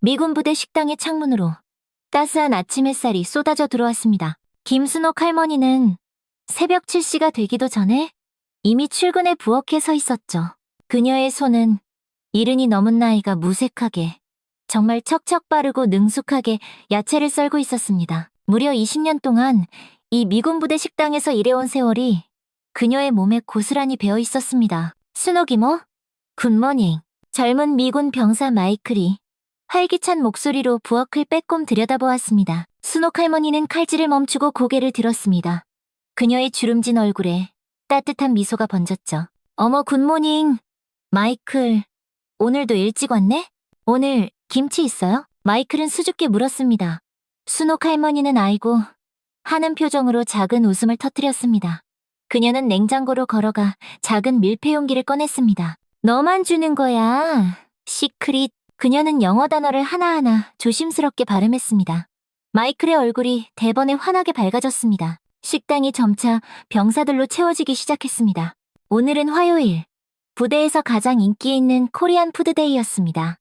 미군 부대 식당의 창문으로 따스한 아침 햇살이 쏟아져 들어왔습니다. 김순옥 할머니는 새벽 7시가 되기도 전에 이미 출근에 부엌에 서 있었죠. 그녀의 손은 이른이 넘은 나이가 무색하게, 정말 척척 빠르고 능숙하게 야채를 썰고 있었습니다. 무려 20년 동안 이 미군 부대 식당에서 일해온 세월이 그녀의 몸에 고스란히 배어 있었습니다. 순옥 이모, 굿모닝. 젊은 미군 병사 마이클이 활기찬 목소리로 부엌을 빼꼼 들여다보았습니다. 순옥 할머니는 칼질을 멈추고 고개를 들었습니다. 그녀의 주름진 얼굴에 따뜻한 미소가 번졌죠. 어머, 굿모닝. 마이클, 오늘도 일찍 왔네? 오늘 김치 있어요? 마이클은 수줍게 물었습니다. 순옥 할머니는 아이고 하는 표정으로 작은 웃음을 터뜨렸습니다. 그녀는 냉장고로 걸어가 작은 밀폐 용기를 꺼냈습니다. 너만 주는 거야. 시크릿. 그녀는 영어 단어를 하나하나 조심스럽게 발음했습니다. 마이클의 얼굴이 대번에 환하게 밝아졌습니다. 식당이 점차 병사들로 채워지기 시작했습니다. 오늘은 화요일. 부대에서 가장 인기 있는 코리안 푸드데이였습니다.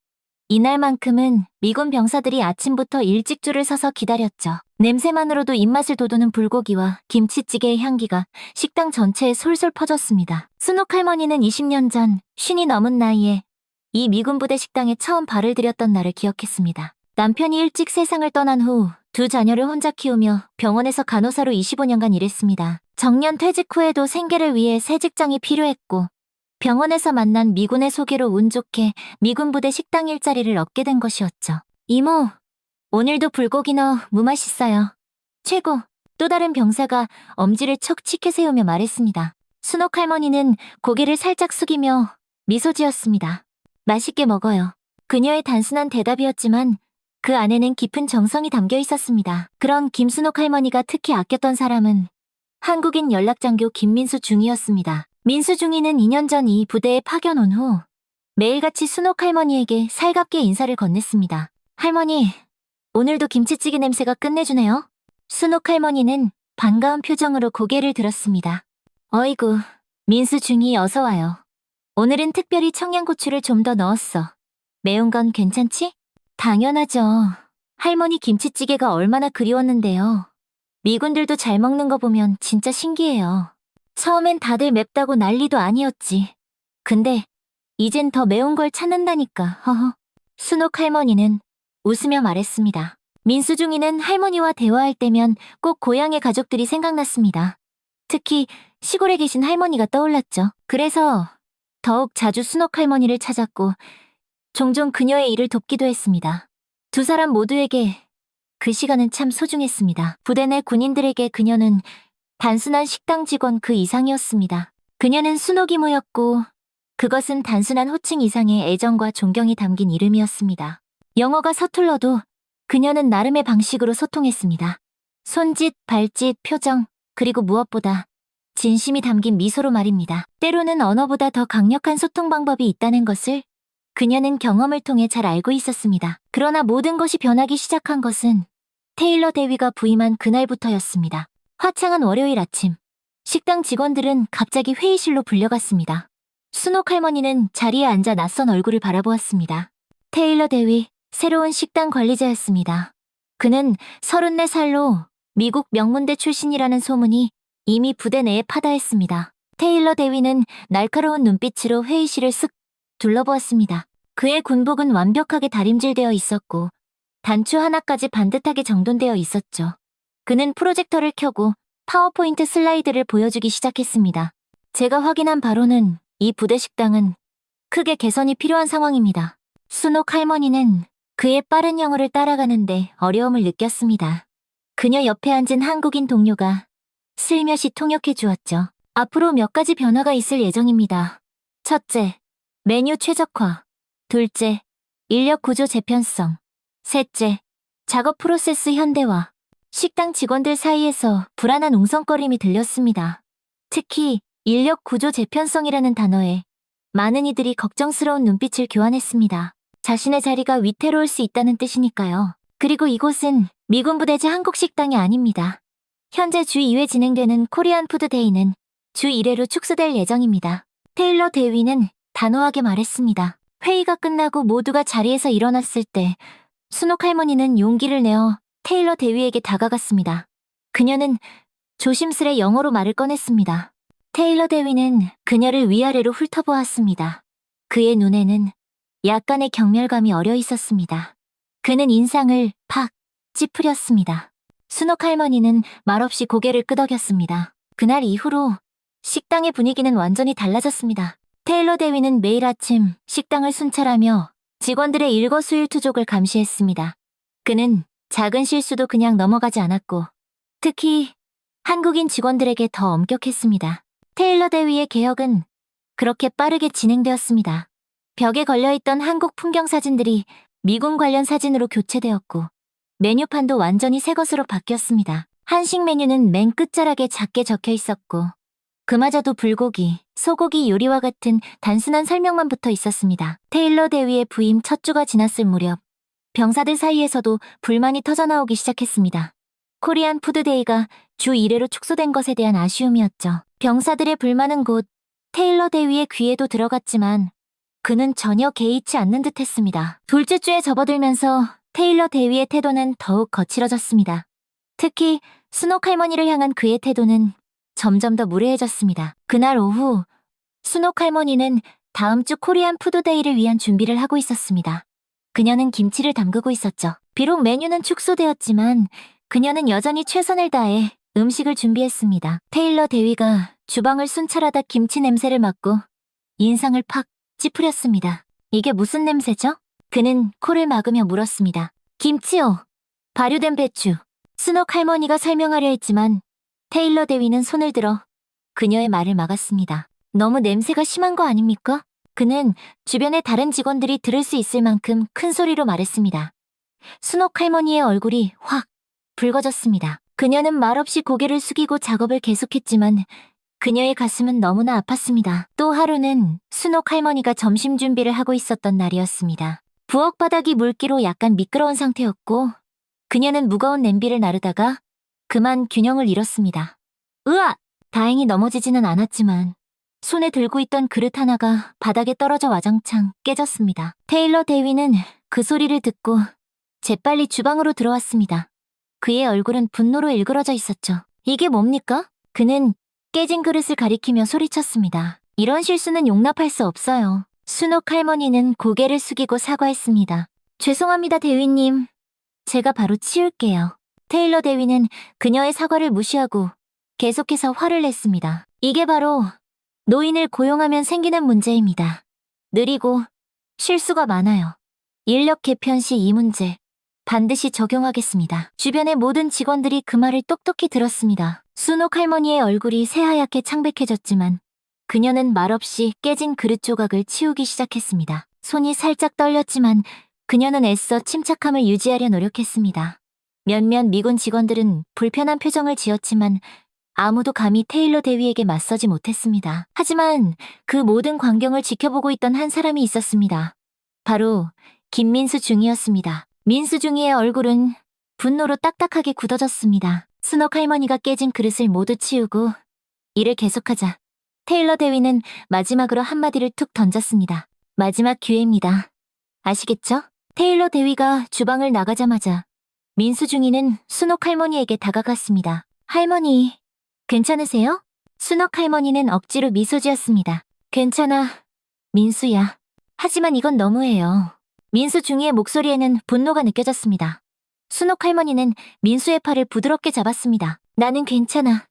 이날만큼은 미군 병사들이 아침부터 일찍 줄을 서서 기다렸죠. 냄새만으로도 입맛을 돋우는 불고기와 김치찌개의 향기가 식당 전체에 솔솔 퍼졌습니다. 순옥 할머니는 20년 전 쉰이 넘은 나이에 이 미군 부대 식당에 처음 발을 들였던 날을 기억했습니다. 남편이 일찍 세상을 떠난 후 두 자녀를 혼자 키우며 병원에서 간호사로 25년간 일했습니다. 정년 퇴직 후에도 생계를 위해 새 직장이 필요했고 병원에서 만난 미군의 소개로 운 좋게 미군 부대 식당 일자리를 얻게 된 것이었죠. 이모, 오늘도 불고기 넣어 무맛있어요. 최고. 또 다른 병사가 엄지를 척 치켜 세우며 말했습니다. 순옥 할머니는 고개를 살짝 숙이며 미소 지었습니다. 맛있게 먹어요. 그녀의 단순한 대답이었지만 그 안에는 깊은 정성이 담겨 있었습니다. 그런 김순옥 할머니가 특히 아꼈던 사람은 한국인 연락장교 김민수 중이었습니다. 민수 중이는 2년 전 이 부대에 파견 온 후 매일같이 순옥 할머니에게 살갑게 인사를 건넸습니다. 할머니, 오늘도 김치찌개 냄새가 끝내주네요. 순옥 할머니는 반가운 표정으로 고개를 들었습니다. 어이구, 민수 중이 어서 와요. 오늘은 특별히 청양고추를 좀 더 넣었어. 매운 건 괜찮지? 당연하죠. 할머니 김치찌개가 얼마나 그리웠는데요. 미군들도 잘 먹는 거 보면 진짜 신기해요. 처음엔 다들 맵다고 난리도 아니었지. 근데 이젠 더 매운 걸 찾는다니까, 허허. 순옥 할머니는 웃으며 말했습니다. 민수중이는 할머니와 대화할 때면 꼭 고향의 가족들이 생각났습니다. 특히 시골에 계신 할머니가 떠올랐죠. 그래서 더욱 자주 순옥 할머니를 찾았고 종종 그녀의 일을 돕기도 했습니다. 두 사람 모두에게 그 시간은 참 소중했습니다. 부대 내 군인들에게 그녀는 단순한 식당 직원 그 이상이었습니다. 그녀는 순옥 이모였고 그것은 단순한 호칭 이상의 애정과 존경이 담긴 이름이었습니다. 영어가 서툴러도 그녀는 나름의 방식으로 소통했습니다. 손짓, 발짓, 표정, 그리고 무엇보다 진심이 담긴 미소로 말입니다. 때로는 언어보다 더 강력한 소통 방법이 있다는 것을 그녀는 경험을 통해 잘 알고 있었습니다. 그러나 모든 것이 변하기 시작한 것은 테일러 대위가 부임한 그날부터였습니다. 화창한 월요일 아침, 식당 직원들은 갑자기 회의실로 불려갔습니다. 순옥 할머니는 자리에 앉아 낯선 얼굴을 바라보았습니다. 테일러 대위, 새로운 식당 관리자였습니다. 그는 34살로 미국 명문대 출신이라는 소문이 이미 부대 내에 파다했습니다. 테일러 대위는 날카로운 눈빛으로 회의실을 쓱 둘러보았습니다. 그의 군복은 완벽하게 다림질되어 있었고 단추 하나까지 반듯하게 정돈되어 있었죠. 그는 프로젝터를 켜고 파워포인트 슬라이드를 보여주기 시작했습니다. 제가 확인한 바로는 이 부대 식당은 크게 개선이 필요한 상황입니다. 순옥 할머니는 그의 빠른 영어를 따라가는데 어려움을 느꼈습니다. 그녀 옆에 앉은 한국인 동료가 슬며시 통역해 주었죠. 앞으로 몇 가지 변화가 있을 예정입니다. 첫째, 메뉴 최적화. 둘째, 인력 구조 재편성. 셋째, 작업 프로세스 현대화. 식당 직원들 사이에서 불안한 웅성거림이 들렸습니다. 특히 인력 구조 재편성이라는 단어에 많은 이들이 걱정스러운 눈빛을 교환했습니다. 자신의 자리가 위태로울 수 있다는 뜻이니까요. 그리고 이곳은 미군 부대지 한국 식당이 아닙니다. 현재 주 2회 진행되는 코리안 푸드데이는 주 1회로 축소될 예정입니다. 테일러 대위는 단호하게 말했습니다. 회의가 끝나고 모두가 자리에서 일어났을 때 순옥 할머니는 용기를 내어 테일러 대위에게 다가갔습니다. 그녀는 조심스레 영어로 말을 꺼냈습니다. 테일러 대위는 그녀를 위아래로 훑어보았습니다. 그의 눈에는 약간의 경멸감이 어려 있었습니다. 그는 인상을 팍 찌푸렸습니다. 순옥 할머니는 말없이 고개를 끄덕였습니다. 그날 이후로 식당의 분위기는 완전히 달라졌습니다. 테일러 대위는 매일 아침 식당을 순찰하며 직원들의 일거수일투족을 감시했습니다. 그는 작은 실수도 그냥 넘어가지 않았고, 특히 한국인 직원들에게 더 엄격했습니다. 테일러 대위의 개혁은 그렇게 빠르게 진행되었습니다. 벽에 걸려있던 한국 풍경 사진들이 미군 관련 사진으로 교체되었고, 메뉴판도 완전히 새 것으로 바뀌었습니다. 한식 메뉴는 맨 끝자락에 작게 적혀 있었고, 그마저도 불고기, 소고기 요리와 같은 단순한 설명만 붙어 있었습니다. 테일러 대위의 부임 첫 주가 지났을 무렵, 병사들 사이에서도 불만이 터져나오기 시작했습니다. 코리안 푸드데이가 주 1회로 축소된 것에 대한 아쉬움이었죠. 병사들의 불만은 곧 테일러 대위의 귀에도 들어갔지만 그는 전혀 개의치 않는 듯 했습니다. 둘째 주에 접어들면서 테일러 대위의 태도는 더욱 거칠어졌습니다. 특히 순옥 할머니를 향한 그의 태도는 점점 더 무례해졌습니다. 그날 오후, 순옥 할머니는 다음 주 코리안 푸드데이를 위한 준비를 하고 있었습니다. 그녀는 김치를 담그고 있었죠. 비록 메뉴는 축소되었지만 그녀는 여전히 최선을 다해 음식을 준비했습니다. 테일러 대위가 주방을 순찰하다 김치 냄새를 맡고 인상을 팍 찌푸렸습니다. 이게 무슨 냄새죠? 그는 코를 막으며 물었습니다. 김치요. 발효된 배추. 순옥 할머니가 설명하려 했지만 테일러 대위는 손을 들어 그녀의 말을 막았습니다. 너무 냄새가 심한 거 아닙니까? 그는 주변의 다른 직원들이 들을 수 있을 만큼 큰 소리로 말했습니다. 순옥 할머니의 얼굴이 확 붉어졌습니다. 그녀는 말없이 고개를 숙이고 작업을 계속했지만 그녀의 가슴은 너무나 아팠습니다. 또 하루는 순옥 할머니가 점심 준비를 하고 있었던 날이었습니다. 부엌 바닥이 물기로 약간 미끄러운 상태였고 그녀는 무거운 냄비를 나르다가 그만 균형을 잃었습니다. 으악! 다행히 넘어지지는 않았지만 손에 들고 있던 그릇 하나가 바닥에 떨어져 와장창 깨졌습니다. 테일러 대위는 그 소리를 듣고 재빨리 주방으로 들어왔습니다. 그의 얼굴은 분노로 일그러져 있었죠. 이게 뭡니까? 그는 깨진 그릇을 가리키며 소리쳤습니다. 이런 실수는 용납할 수 없어요. 순옥 할머니는 고개를 숙이고 사과했습니다. 죄송합니다, 대위님. 제가 바로 치울게요. 테일러 대위는 그녀의 사과를 무시하고 계속해서 화를 냈습니다. 이게 바로 노인을 고용하면 생기는 문제입니다. 느리고 실수가 많아요. 인력 개편 시 이 문제 반드시 적용하겠습니다. 주변의 모든 직원들이 그 말을 똑똑히 들었습니다. 순옥 할머니의 얼굴이 새하얗게 창백해졌지만 그녀는 말없이 깨진 그릇 조각을 치우기 시작했습니다. 손이 살짝 떨렸지만 그녀는 애써 침착함을 유지하려 노력했습니다. 몇몇 미군 직원들은 불편한 표정을 지었지만 아무도 감히 테일러 대위에게 맞서지 못했습니다. 하지만 그 모든 광경을 지켜보고 있던 한 사람이 있었습니다. 바로 김민수 중이었습니다. 민수 중이의 얼굴은 분노로 딱딱하게 굳어졌습니다. 순옥 할머니가 깨진 그릇을 모두 치우고 일을 계속하자 테일러 대위는 마지막으로 한마디를 툭 던졌습니다. 마지막 기회입니다. 아시겠죠? 테일러 대위가 주방을 나가자마자 민수 중이는 순옥 할머니에게 다가갔습니다. 할머니, 괜찮으세요? 순옥 할머니는 억지로 미소 지었습니다. 괜찮아, 민수야. 하지만 이건 너무해요. 민수 중이의 목소리에는 분노가 느껴졌습니다. 순옥 할머니는 민수의 팔을 부드럽게 잡았습니다. 나는 괜찮아.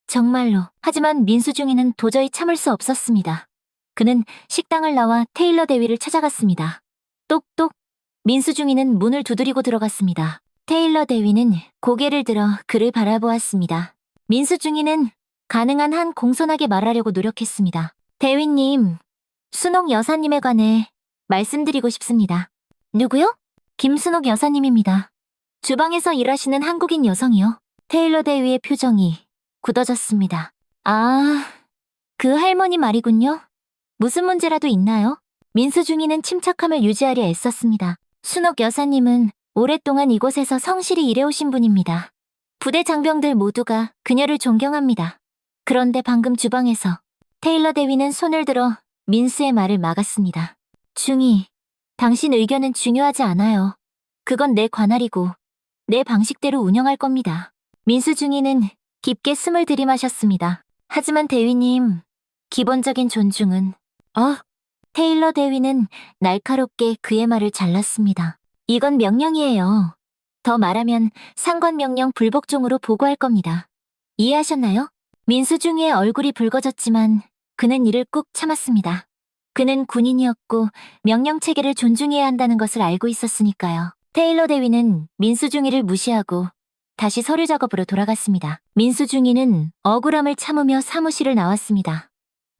정말로. 하지만 민수 중이는 도저히 참을 수 없었습니다. 그는 식당을 나와 테일러 대위를 찾아갔습니다. 똑똑. 민수 중이는 문을 두드리고 들어갔습니다. 테일러 대위는 고개를 들어 그를 바라보았습니다. 민수 중이는 가능한 한 공손하게 말하려고 노력했습니다. 대위님, 순옥 여사님에 관해 말씀드리고 싶습니다. 누구요? 김순옥 여사님입니다. 주방에서 일하시는 한국인 여성이요. 테일러 대위의 표정이 굳어졌습니다. 아, 그 할머니 말이군요. 무슨 문제라도 있나요? 민수 중이는 침착함을 유지하려 애썼습니다. 순옥 여사님은 오랫동안 이곳에서 성실히 일해오신 분입니다. 부대 장병들 모두가 그녀를 존경합니다. 그런데 방금 주방에서 테일러 대위는 손을 들어 민수의 말을 막았습니다. 중이, 당신 의견은 중요하지 않아요. 그건 내 관할이고 내 방식대로 운영할 겁니다. 민수중이는 깊게 숨을 들이마셨습니다. 하지만 대위님, 기본적인 존중은... 테일러 대위는 날카롭게 그의 말을 잘랐습니다. 이건 명령이에요. 더 말하면 상관명령 불복종으로 보고할 겁니다. 이해하셨나요? 민수중이의 얼굴이 붉어졌지만 그는 이를 꾹 참았습니다. 그는 군인이었고 명령체계를 존중해야 한다는 것을 알고 있었으니까요. 테일러 대위는 민수중이를 무시하고 다시 서류 작업으로 돌아갔습니다. 민수중이는 억울함을 참으며 사무실을 나왔습니다.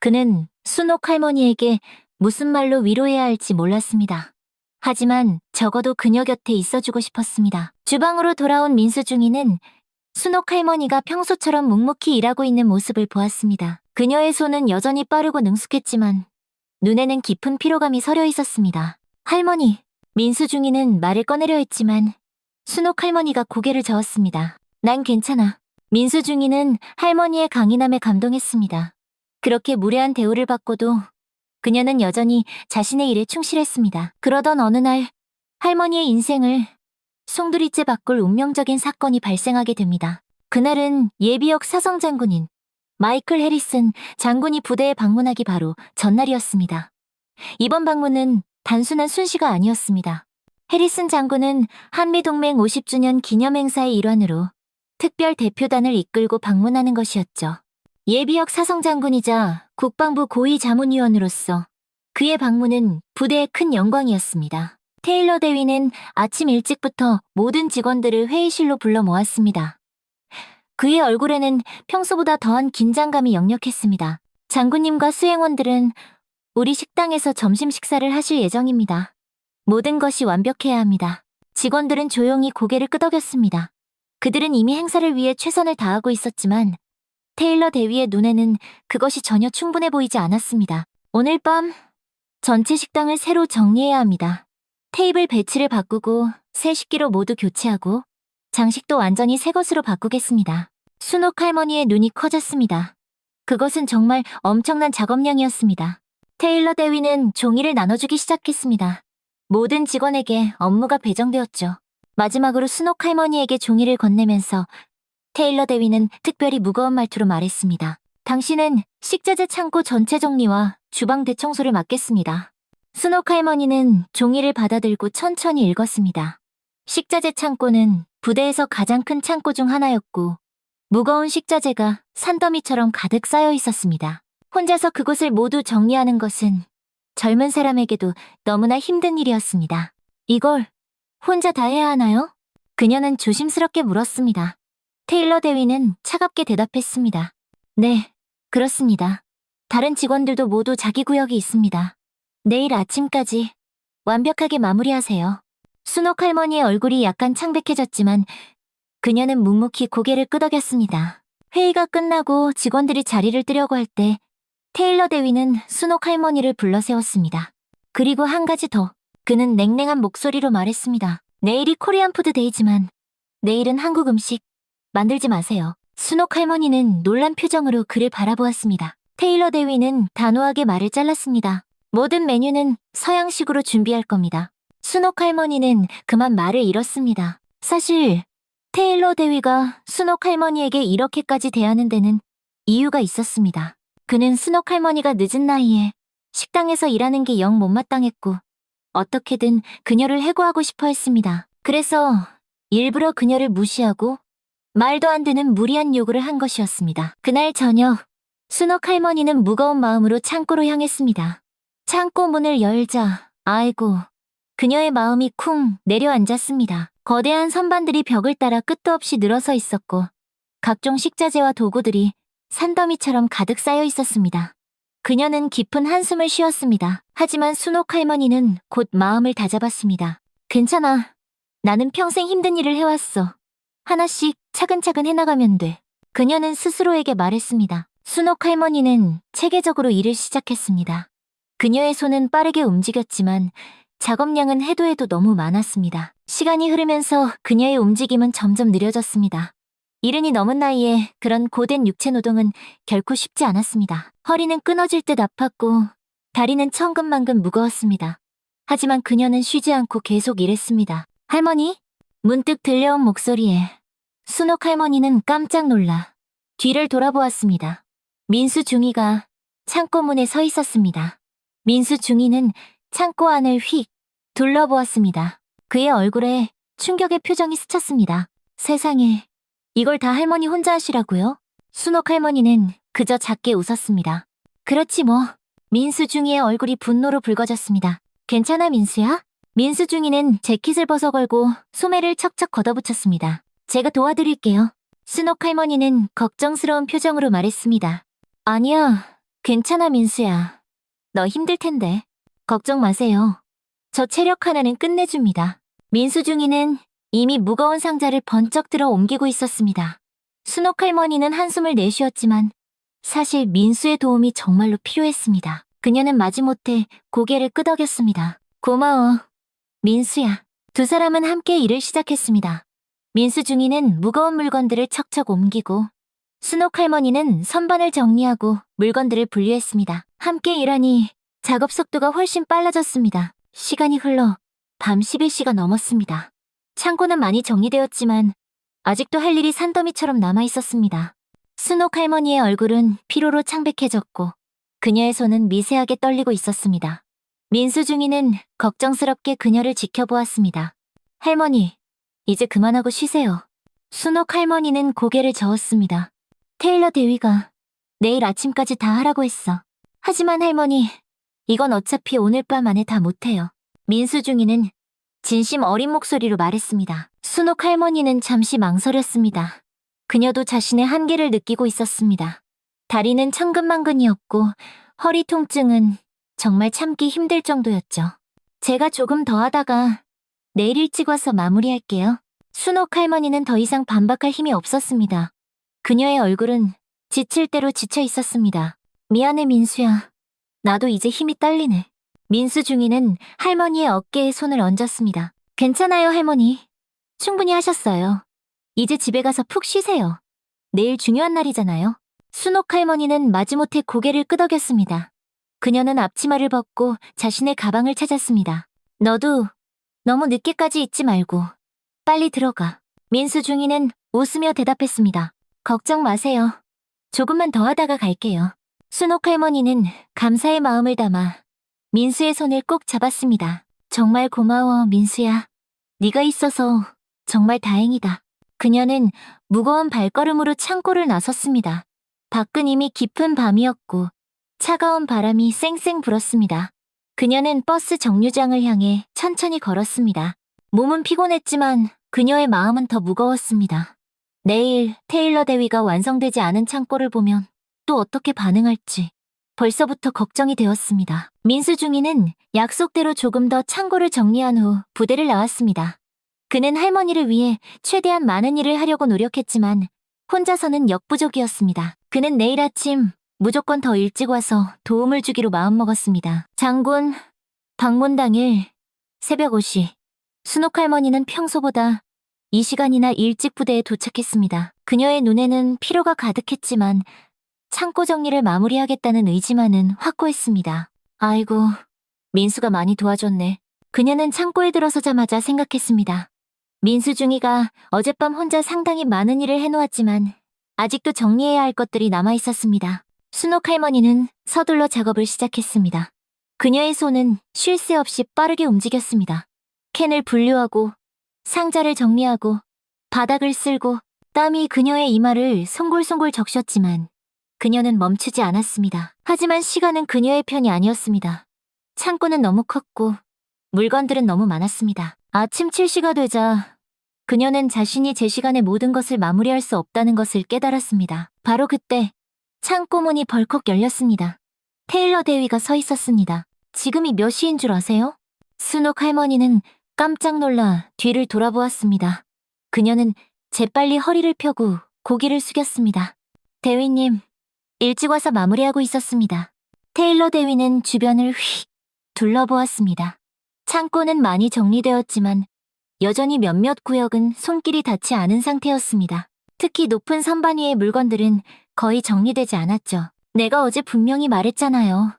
그는 순옥 할머니에게 무슨 말로 위로해야 할지 몰랐습니다. 하지만 적어도 그녀 곁에 있어주고 싶었습니다. 주방으로 돌아온 민수중이는 순옥 할머니가 평소처럼 묵묵히 일하고 있는 모습을 보았습니다. 그녀의 손은 여전히 빠르고 능숙했지만 눈에는 깊은 피로감이 서려 있었습니다. 할머니, 민수중이는 말을 꺼내려 했지만 순옥 할머니가 고개를 저었습니다. 난 괜찮아. 민수중이는 할머니의 강인함에 감동했습니다. 그렇게 무례한 대우를 받고도 그녀는 여전히 자신의 일에 충실했습니다. 그러던 어느 날 할머니의 인생을 송두리째 바꿀 운명적인 사건이 발생하게 됩니다. 그날은 예비역 사성장군인 마이클 해리슨 장군이 부대에 방문하기 바로 전날이었습니다. 이번 방문은 단순한 순시가 아니었습니다. 해리슨 장군은 한미동맹 50주년 기념행사의 일환으로 특별 대표단을 이끌고 방문하는 것이었죠. 예비역 사성장군이자 국방부 고위 자문위원으로서 그의 방문은 부대의 큰 영광이었습니다. 테일러 대위는 아침 일찍부터 모든 직원들을 회의실로 불러 모았습니다. 그의 얼굴에는 평소보다 더한 긴장감이 역력했습니다. 장군님과 수행원들은 우리 식당에서 점심 식사를 하실 예정입니다. 모든 것이 완벽해야 합니다. 직원들은 조용히 고개를 끄덕였습니다. 그들은 이미 행사를 위해 최선을 다하고 있었지만 테일러 대위의 눈에는 그것이 전혀 충분해 보이지 않았습니다. 오늘 밤 전체 식당을 새로 정리해야 합니다. 테이블 배치를 바꾸고 새 식기로 모두 교체하고 장식도 완전히 새 것으로 바꾸겠습니다. 순옥 할머니의 눈이 커졌습니다. 그것은 정말 엄청난 작업량이었습니다. 테일러 대위는 종이를 나눠주기 시작했습니다. 모든 직원에게 업무가 배정되었죠. 마지막으로 순옥 할머니에게 종이를 건네면서 테일러 대위는 특별히 무거운 말투로 말했습니다. 당신은 식자재 창고 전체 정리와 주방 대청소를 맡겠습니다. 순옥 할머니는 종이를 받아들고 천천히 읽었습니다. 식자재 창고는 부대에서 가장 큰 창고 중 하나였고 무거운 식자재가 산더미처럼 가득 쌓여 있었습니다. 혼자서 그곳을 모두 정리하는 것은 젊은 사람에게도 너무나 힘든 일이었습니다. 이걸 혼자 다 해야 하나요? 그녀는 조심스럽게 물었습니다. 테일러 대위는 차갑게 대답했습니다. 네, 그렇습니다. 다른 직원들도 모두 자기 구역이 있습니다. 내일 아침까지 완벽하게 마무리하세요. 순옥 할머니의 얼굴이 약간 창백해졌지만 그녀는 묵묵히 고개를 끄덕였습니다. 회의가 끝나고 직원들이 자리를 뜨려고 할 때 테일러 대위는 순옥 할머니를 불러 세웠습니다. 그리고 한 가지 더. 그는 냉랭한 목소리로 말했습니다. 내일이 코리안 푸드 데이지만 내일은 한국 음식 만들지 마세요. 순옥 할머니는 놀란 표정으로 그를 바라보았습니다. 테일러 대위는 단호하게 말을 잘랐습니다. 모든 메뉴는 서양식으로 준비할 겁니다. 순옥 할머니는 그만 말을 잃었습니다. 사실 테일러 대위가 순옥 할머니에게 이렇게까지 대하는 데는 이유가 있었습니다. 그는 순옥 할머니가 늦은 나이에 식당에서 일하는 게 영 못마땅했고 어떻게든 그녀를 해고하고 싶어 했습니다. 그래서 일부러 그녀를 무시하고 말도 안 되는 무리한 요구를 한 것이었습니다. 그날 저녁 순옥 할머니는 무거운 마음으로 창고로 향했습니다. 창고 문을 열자 아이고 그녀의 마음이 쿵 내려앉았습니다. 거대한 선반들이 벽을 따라 끝도 없이 늘어서 있었고 각종 식자재와 도구들이 산더미처럼 가득 쌓여 있었습니다. 그녀는 깊은 한숨을 쉬었습니다. 하지만 순옥 할머니는 곧 마음을 다잡았습니다. 괜찮아. 나는 평생 힘든 일을 해왔어. 하나씩 차근차근 해나가면 돼. 그녀는 스스로에게 말했습니다. 순옥 할머니는 체계적으로 일을 시작했습니다. 그녀의 손은 빠르게 움직였지만 작업량은 해도 해도 너무 많았습니다. 시간이 흐르면서 그녀의 움직임은 점점 느려졌습니다. 이른이 넘은 나이에 그런 고된 육체 노동은 결코 쉽지 않았습니다. 허리는 끊어질 듯 아팠고 다리는 천근만근 무거웠습니다. 하지만 그녀는 쉬지 않고 계속 일했습니다. 할머니? 문득 들려온 목소리에 순옥 할머니는 깜짝 놀라 뒤를 돌아보았습니다. 민수 중이가 창고 문에 서 있었습니다. 민수 중이는 창고 안을 휙 둘러보았습니다. 그의 얼굴에 충격의 표정이 스쳤습니다. 세상에, 이걸 다 할머니 혼자 하시라고요? 순옥 할머니는 그저 작게 웃었습니다. 그렇지 뭐. 민수 중이의 얼굴이 분노로 붉어졌습니다. 괜찮아 민수야? 민수 중이는 재킷을 벗어걸고 소매를 척척 걷어붙였습니다. 제가 도와드릴게요. 순옥 할머니는 걱정스러운 표정으로 말했습니다. 아니야, 괜찮아 민수야. 너 힘들 텐데. 걱정 마세요. 저 체력 하나는 끝내줍니다. 민수 중이는 이미 무거운 상자를 번쩍 들어 옮기고 있었습니다. 순옥 할머니는 한숨을 내쉬었지만 사실 민수의 도움이 정말로 필요했습니다. 그녀는 마지못해 고개를 끄덕였습니다. 고마워, 민수야. 두 사람은 함께 일을 시작했습니다. 민수 중이는 무거운 물건들을 척척 옮기고 순옥 할머니는 선반을 정리하고 물건들을 분리했습니다. 함께 일하니 작업 속도가 훨씬 빨라졌습니다. 시간이 흘러 밤 11시가 넘었습니다. 창고는 많이 정리되었지만 아직도 할 일이 산더미처럼 남아있었습니다. 순옥 할머니의 얼굴은 피로로 창백해졌고 그녀의 손은 미세하게 떨리고 있었습니다. 민수 중이는 걱정스럽게 그녀를 지켜보았습니다. 할머니, 이제 그만하고 쉬세요. 순옥 할머니는 고개를 저었습니다. 테일러 대위가 내일 아침까지 다 하라고 했어. 하지만 할머니, 이건 어차피 오늘 밤 안에 다 못해요. 민수 중이는 진심 어린 목소리로 말했습니다. 순옥 할머니는 잠시 망설였습니다. 그녀도 자신의 한계를 느끼고 있었습니다. 다리는 천근만근이었고 허리 통증은 정말 참기 힘들 정도였죠. 제가 조금 더 하다가 내일 일찍 와서 마무리할게요. 순옥 할머니는 더 이상 반박할 힘이 없었습니다. 그녀의 얼굴은 지칠 대로 지쳐 있었습니다. 미안해 민수야. 나도 이제 힘이 딸리네. 민수 중이는 할머니의 어깨에 손을 얹었습니다. 괜찮아요 할머니. 충분히 하셨어요. 이제 집에 가서 푹 쉬세요. 내일 중요한 날이잖아요. 순옥 할머니는 마지못해 고개를 끄덕였습니다. 그녀는 앞치마를 벗고 자신의 가방을 찾았습니다. 너도 너무 늦게까지 있지 말고 빨리 들어가. 민수 중이는 웃으며 대답했습니다. 걱정 마세요. 조금만 더 하다가 갈게요. 순옥 할머니는 감사의 마음을 담아 민수의 손을 꼭 잡았습니다. 정말 고마워 민수야. 네가 있어서 정말 다행이다. 그녀는 무거운 발걸음으로 창고를 나섰습니다. 밖은 이미 깊은 밤이었고 차가운 바람이 쌩쌩 불었습니다. 그녀는 버스 정류장을 향해 천천히 걸었습니다. 몸은 피곤했지만 그녀의 마음은 더 무거웠습니다. 내일 테일러 대위가 완성되지 않은 창고를 보면 또 어떻게 반응할지 벌써부터 걱정이 되었습니다. 민수 중이는 약속대로 조금 더 창고를 정리한 후 부대를 나왔습니다. 그는 할머니를 위해 최대한 많은 일을 하려고 노력했지만 혼자서는 역부족이었습니다. 그는 내일 아침 무조건 더 일찍 와서 도움을 주기로 마음먹었습니다. 장군, 방문 당일 새벽 5시 순옥 할머니는 평소보다 이 시간이나 일찍 부대에 도착했습니다. 그녀의 눈에는 피로가 가득했지만 창고 정리를 마무리하겠다는 의지만은 확고했습니다. 아이고, 민수가 많이 도와줬네. 그녀는 창고에 들어서자마자 생각했습니다. 민수 중이가 어젯밤 혼자 상당히 많은 일을 해놓았지만 아직도 정리해야 할 것들이 남아있었습니다. 순옥 할머니는 서둘러 작업을 시작했습니다. 그녀의 손은 쉴 새 없이 빠르게 움직였습니다. 캔을 분류하고 상자를 정리하고 바닥을 쓸고 땀이 그녀의 이마를 송골송골 적셨지만 그녀는 멈추지 않았습니다. 하지만 시간은 그녀의 편이 아니었습니다. 창고는 너무 컸고 물건들은 너무 많았습니다. 아침 7시가 되자 그녀는 자신이 제 시간에 모든 것을 마무리할 수 없다는 것을 깨달았습니다. 바로 그때 창고 문이 벌컥 열렸습니다. 테일러 대위가 서 있었습니다. 지금이 몇 시인 줄 아세요? 순옥 할머니는 깜짝 놀라 뒤를 돌아보았습니다. 그녀는 재빨리 허리를 펴고 고개를 숙였습니다. 대위님, 일찍 와서 마무리하고 있었습니다. 테일러 대위는 주변을 휙 둘러보았습니다. 창고는 많이 정리되었지만 여전히 몇몇 구역은 손길이 닿지 않은 상태였습니다. 특히 높은 선반 위의 물건들은 거의 정리되지 않았죠. 내가 어제 분명히 말했잖아요.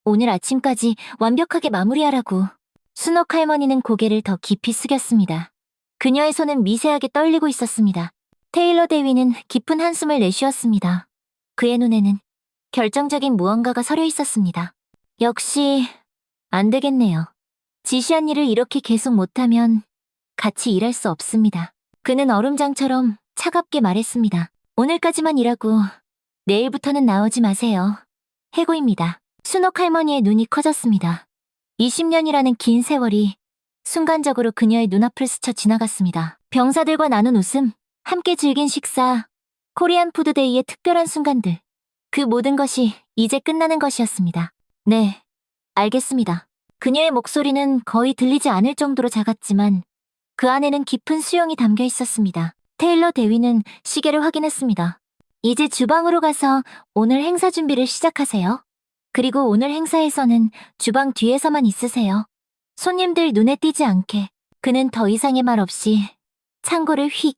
오늘 아침까지 완벽하게 마무리하라고. 순옥 할머니는 고개를 더 깊이 숙였습니다. 그녀의 손은 미세하게 떨리고 있었습니다. 테일러 대위는 깊은 한숨을 내쉬었습니다. 그의 눈에는 결정적인 무언가가 서려 있었습니다. 역시 안 되겠네요. 지시한 일을 이렇게 계속 못하면 같이 일할 수 없습니다. 그는 얼음장처럼 차갑게 말했습니다. 오늘까지만 일하고 내일부터는 나오지 마세요. 해고입니다. 순옥 할머니의 눈이 커졌습니다. 20년이라는 긴 세월이 순간적으로 그녀의 눈앞을 스쳐 지나갔습니다. 병사들과 나눈 웃음, 함께 즐긴 식사, 코리안 푸드데이의 특별한 순간들. 그 모든 것이 이제 끝나는 것이었습니다. 네, 알겠습니다. 그녀의 목소리는 거의 들리지 않을 정도로 작았지만 그 안에는 깊은 수용이 담겨 있었습니다. 테일러 대위는 시계를 확인했습니다. 이제 주방으로 가서 오늘 행사 준비를 시작하세요. 그리고 오늘 행사에서는 주방 뒤에서만 있으세요. 손님들 눈에 띄지 않게. 그는 더 이상의 말 없이 창고를 휙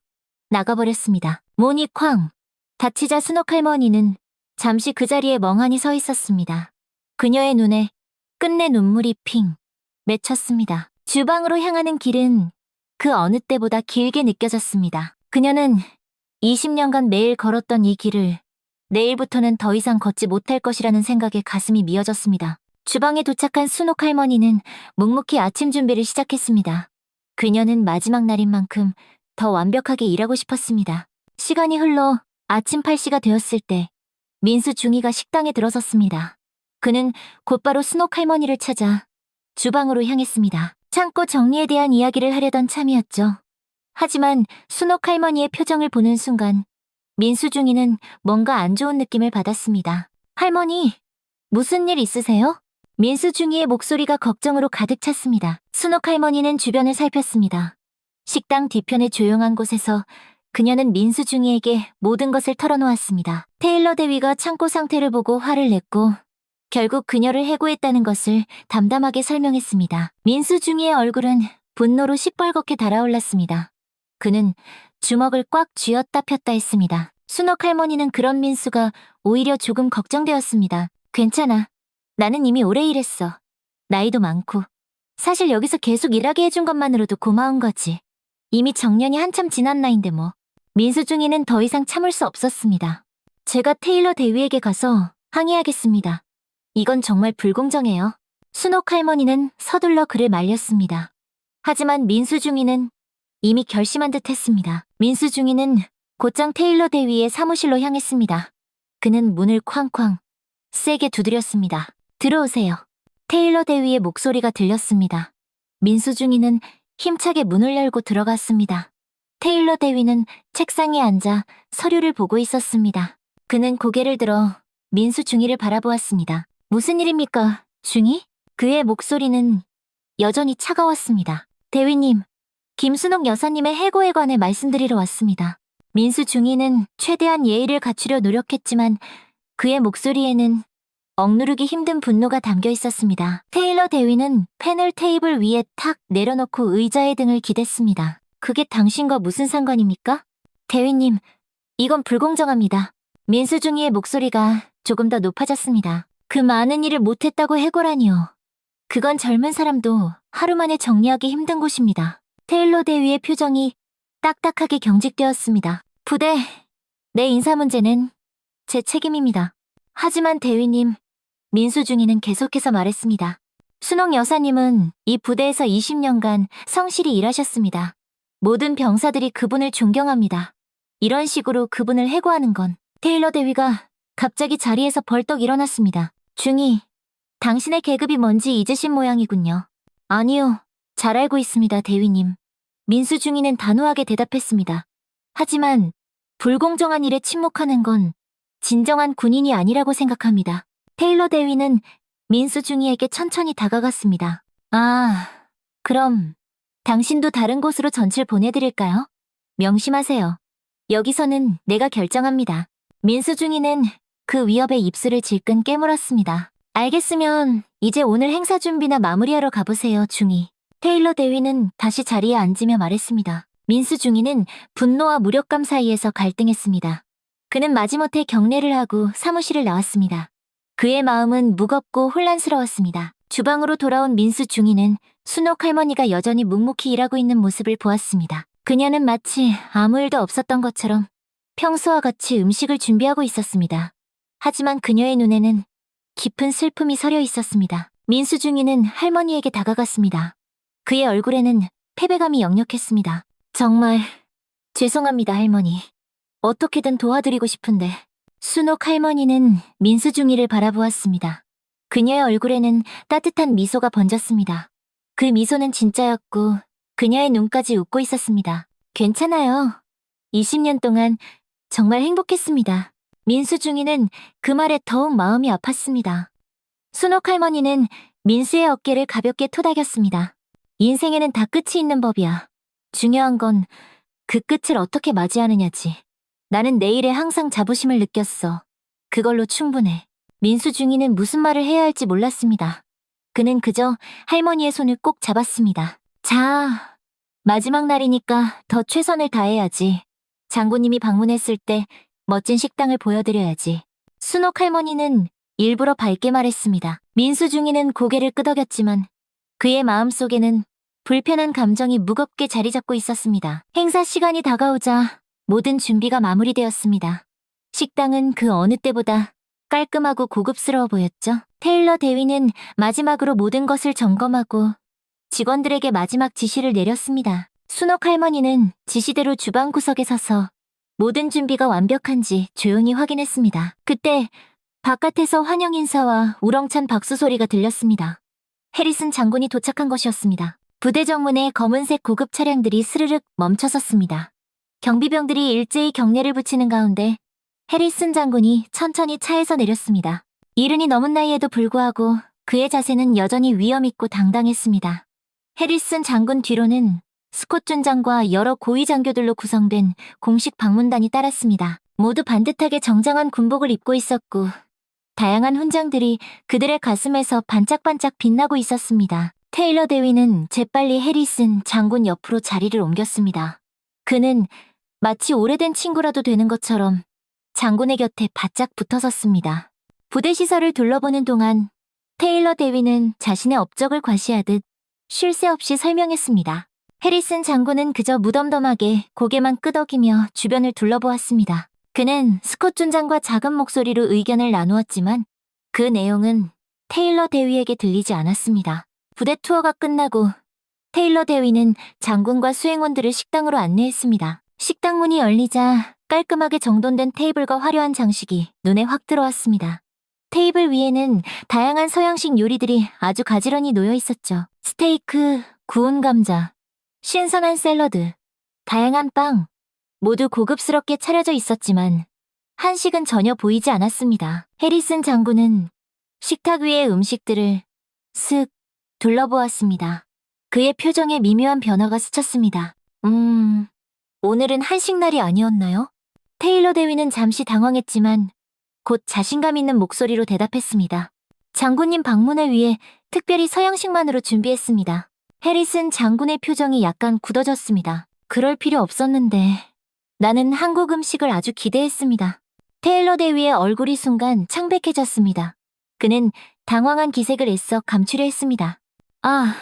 나가버렸습니다. 문이 쾅 닫히자 순옥 할머니는 잠시 그 자리에 멍하니 서 있었습니다. 그녀의 눈에 끝내 눈물이 핑 맺혔습니다. 주방으로 향하는 길은 그 어느 때보다 길게 느껴졌습니다. 그녀는 20년간 매일 걸었던 이 길을 내일부터는 더 이상 걷지 못할 것이라는 생각에 가슴이 미어졌습니다. 주방에 도착한 순옥 할머니는 묵묵히 아침 준비를 시작했습니다. 그녀는 마지막 날인 만큼 더 완벽하게 일하고 싶었습니다. 시간이 흘러 아침 8시가 되었을 때 민수 중이가 식당에 들어섰습니다. 그는 곧바로 순옥 할머니를 찾아 주방으로 향했습니다. 창고 정리에 대한 이야기를 하려던 참이었죠. 하지만 순옥 할머니의 표정을 보는 순간 민수 중이는 뭔가 안 좋은 느낌을 받았습니다. 할머니, 무슨 일 있으세요? 민수 중이의 목소리가 걱정으로 가득 찼습니다. 순옥 할머니는 주변을 살폈습니다. 식당 뒤편의 조용한 곳에서 그녀는 민수 중이에게 모든 것을 털어놓았습니다. 테일러 대위가 창고 상태를 보고 화를 냈고 결국 그녀를 해고했다는 것을 담담하게 설명했습니다. 민수 중이의 얼굴은 분노로 시뻘겋게 달아올랐습니다. 그는 주먹을 꽉 쥐었다 폈다 했습니다. 순옥 할머니는 그런 민수가 오히려 조금 걱정되었습니다. 괜찮아. 나는 이미 오래 일했어. 나이도 많고. 사실 여기서 계속 일하게 해준 것만으로도 고마운 거지. 이미 정년이 한참 지난 나이인데 뭐. 민수 중이는 더 이상 참을 수 없었습니다. 제가 테일러 대위에게 가서 항의하겠습니다. 이건 정말 불공정해요. 순옥 할머니는 서둘러 그를 말렸습니다. 하지만 민수 중이는 이미 결심한 듯 했습니다. 민수 중이는 곧장 테일러 대위의 사무실로 향했습니다. 그는 문을 쾅쾅 세게 두드렸습니다. 들어오세요. 테일러 대위의 목소리가 들렸습니다. 민수 중이는 힘차게 문을 열고 들어갔습니다. 테일러 대위는 책상에 앉아 서류를 보고 있었습니다. 그는 고개를 들어 민수 중이를 바라보았습니다. 무슨 일입니까, 중이? 그의 목소리는 여전히 차가웠습니다. 대위님, 김순옥 여사님의 해고에 관해 말씀드리러 왔습니다. 민수 중이는 최대한 예의를 갖추려 노력했지만 그의 목소리에는 억누르기 힘든 분노가 담겨 있었습니다. 테일러 대위는 펜을 테이블 위에 탁 내려놓고 의자의 등을 기댔습니다. 그게 당신과 무슨 상관입니까? 대위님, 이건 불공정합니다. 민수 중이의 목소리가 조금 더 높아졌습니다. 그 많은 일을 못했다고 해고라니요. 그건 젊은 사람도 하루 만에 정리하기 힘든 곳입니다. 테일러 대위의 표정이 딱딱하게 경직되었습니다. 부대, 내 인사 문제는 제 책임입니다. 하지만 대위님, 민수 중이는 계속해서 말했습니다. 순옥 여사님은 이 부대에서 20년간 성실히 일하셨습니다. 모든 병사들이 그분을 존경합니다. 이런 식으로 그분을 해고하는 건. 테일러 대위가 갑자기 자리에서 벌떡 일어났습니다. 중이, 당신의 계급이 뭔지 잊으신 모양이군요. 아니요, 잘 알고 있습니다, 대위님. 민수 중이는 단호하게 대답했습니다. 하지만 불공정한 일에 침묵하는 건 진정한 군인이 아니라고 생각합니다. 테일러 대위는 민수 중이에게 천천히 다가갔습니다. 아, 그럼 당신도 다른 곳으로 전출 보내드릴까요? 명심하세요. 여기서는 내가 결정합니다. 민수 중이는 그 위협에 입술을 질끈 깨물었습니다. 알겠으면 이제 오늘 행사 준비나 마무리하러 가보세요, 중이. 테일러 대위는 다시 자리에 앉으며 말했습니다. 민수 중이는 분노와 무력감 사이에서 갈등했습니다. 그는 마지못해 경례를 하고 사무실을 나왔습니다. 그의 마음은 무겁고 혼란스러웠습니다. 주방으로 돌아온 민수 중이는 순옥 할머니가 여전히 묵묵히 일하고 있는 모습을 보았습니다. 그녀는 마치 아무 일도 없었던 것처럼 평소와 같이 음식을 준비하고 있었습니다. 하지만 그녀의 눈에는 깊은 슬픔이 서려 있었습니다. 민수중이는 할머니에게 다가갔습니다. 그의 얼굴에는 패배감이 역력했습니다. 정말 죄송합니다, 할머니. 어떻게든 도와드리고 싶은데. 순옥 할머니는 민수중이를 바라보았습니다. 그녀의 얼굴에는 따뜻한 미소가 번졌습니다. 그 미소는 진짜였고 그녀의 눈까지 웃고 있었습니다. 괜찮아요. 20년 동안 정말 행복했습니다. 민수중이는 그 말에 더욱 마음이 아팠습니다. 순옥 할머니는 민수의 어깨를 가볍게 토닥였습니다. 인생에는 다 끝이 있는 법이야. 중요한 건 그 끝을 어떻게 맞이하느냐지. 나는 내일에 항상 자부심을 느꼈어. 그걸로 충분해. 민수중이는 무슨 말을 해야 할지 몰랐습니다. 그는 그저 할머니의 손을 꼭 잡았습니다. 자, 마지막 날이니까 더 최선을 다해야지. 장군님이 방문했을 때 멋진 식당을 보여드려야지. 순옥 할머니는 일부러 밝게 말했습니다. 민수중이는 고개를 끄덕였지만 그의 마음속에는 불편한 감정이 무겁게 자리 잡고 있었습니다. 행사 시간이 다가오자 모든 준비가 마무리되었습니다. 식당은 그 어느 때보다 깔끔하고 고급스러워 보였죠. 테일러 대위는 마지막으로 모든 것을 점검하고 직원들에게 마지막 지시를 내렸습니다. 순옥 할머니는 지시대로 주방 구석에 서서 모든 준비가 완벽한지 조용히 확인했습니다. 그때 바깥에서 환영 인사와 우렁찬 박수 소리가 들렸습니다. 해리슨 장군이 도착한 것이었습니다. 부대 정문에 검은색 고급 차량들이 스르륵 멈춰섰습니다. 경비병들이 일제히 경례를 붙이는 가운데 해리슨 장군이 천천히 차에서 내렸습니다. 이른이 넘은 나이에도 불구하고 그의 자세는 여전히 위엄있고 당당했습니다. 해리슨 장군 뒤로는 스콧 준장과 여러 고위 장교들로 구성된 공식 방문단이 따랐습니다. 모두 반듯하게 정장한 군복을 입고 있었고 다양한 훈장들이 그들의 가슴에서 반짝반짝 빛나고 있었습니다. 테일러 대위는 재빨리 해리슨 장군 옆으로 자리를 옮겼습니다. 그는 마치 오래된 친구라도 되는 것처럼 장군의 곁에 바짝 붙어섰습니다. 부대 시설을 둘러보는 동안 테일러 대위는 자신의 업적을 과시하듯 쉴 새 없이 설명했습니다. 해리슨 장군은 그저 무덤덤하게 고개만 끄덕이며 주변을 둘러보았습니다. 그는 스콧 준장과 작은 목소리로 의견을 나누었지만 그 내용은 테일러 대위에게 들리지 않았습니다. 부대 투어가 끝나고 테일러 대위는 장군과 수행원들을 식당으로 안내했습니다. 식당 문이 열리자 깔끔하게 정돈된 테이블과 화려한 장식이 눈에 확 들어왔습니다. 테이블 위에는 다양한 서양식 요리들이 아주 가지런히 놓여 있었죠. 스테이크, 구운 감자, 신선한 샐러드, 다양한 빵, 모두 고급스럽게 차려져 있었지만 한식은 전혀 보이지 않았습니다. 해리슨 장군은 식탁 위의 음식들을 슥 둘러보았습니다. 그의 표정에 미묘한 변화가 스쳤습니다. 오늘은 한식 날이 아니었나요? 테일러 대위는 잠시 당황했지만 곧 자신감 있는 목소리로 대답했습니다. 장군님 방문을 위해 특별히 서양식만으로 준비했습니다. 해리슨 장군의 표정이 약간 굳어졌습니다. 그럴 필요 없었는데 나는 한국 음식을 아주 기대했습니다. 테일러 대위의 얼굴이 순간 창백해졌습니다. 그는 당황한 기색을 애써 감추려 했습니다. 아,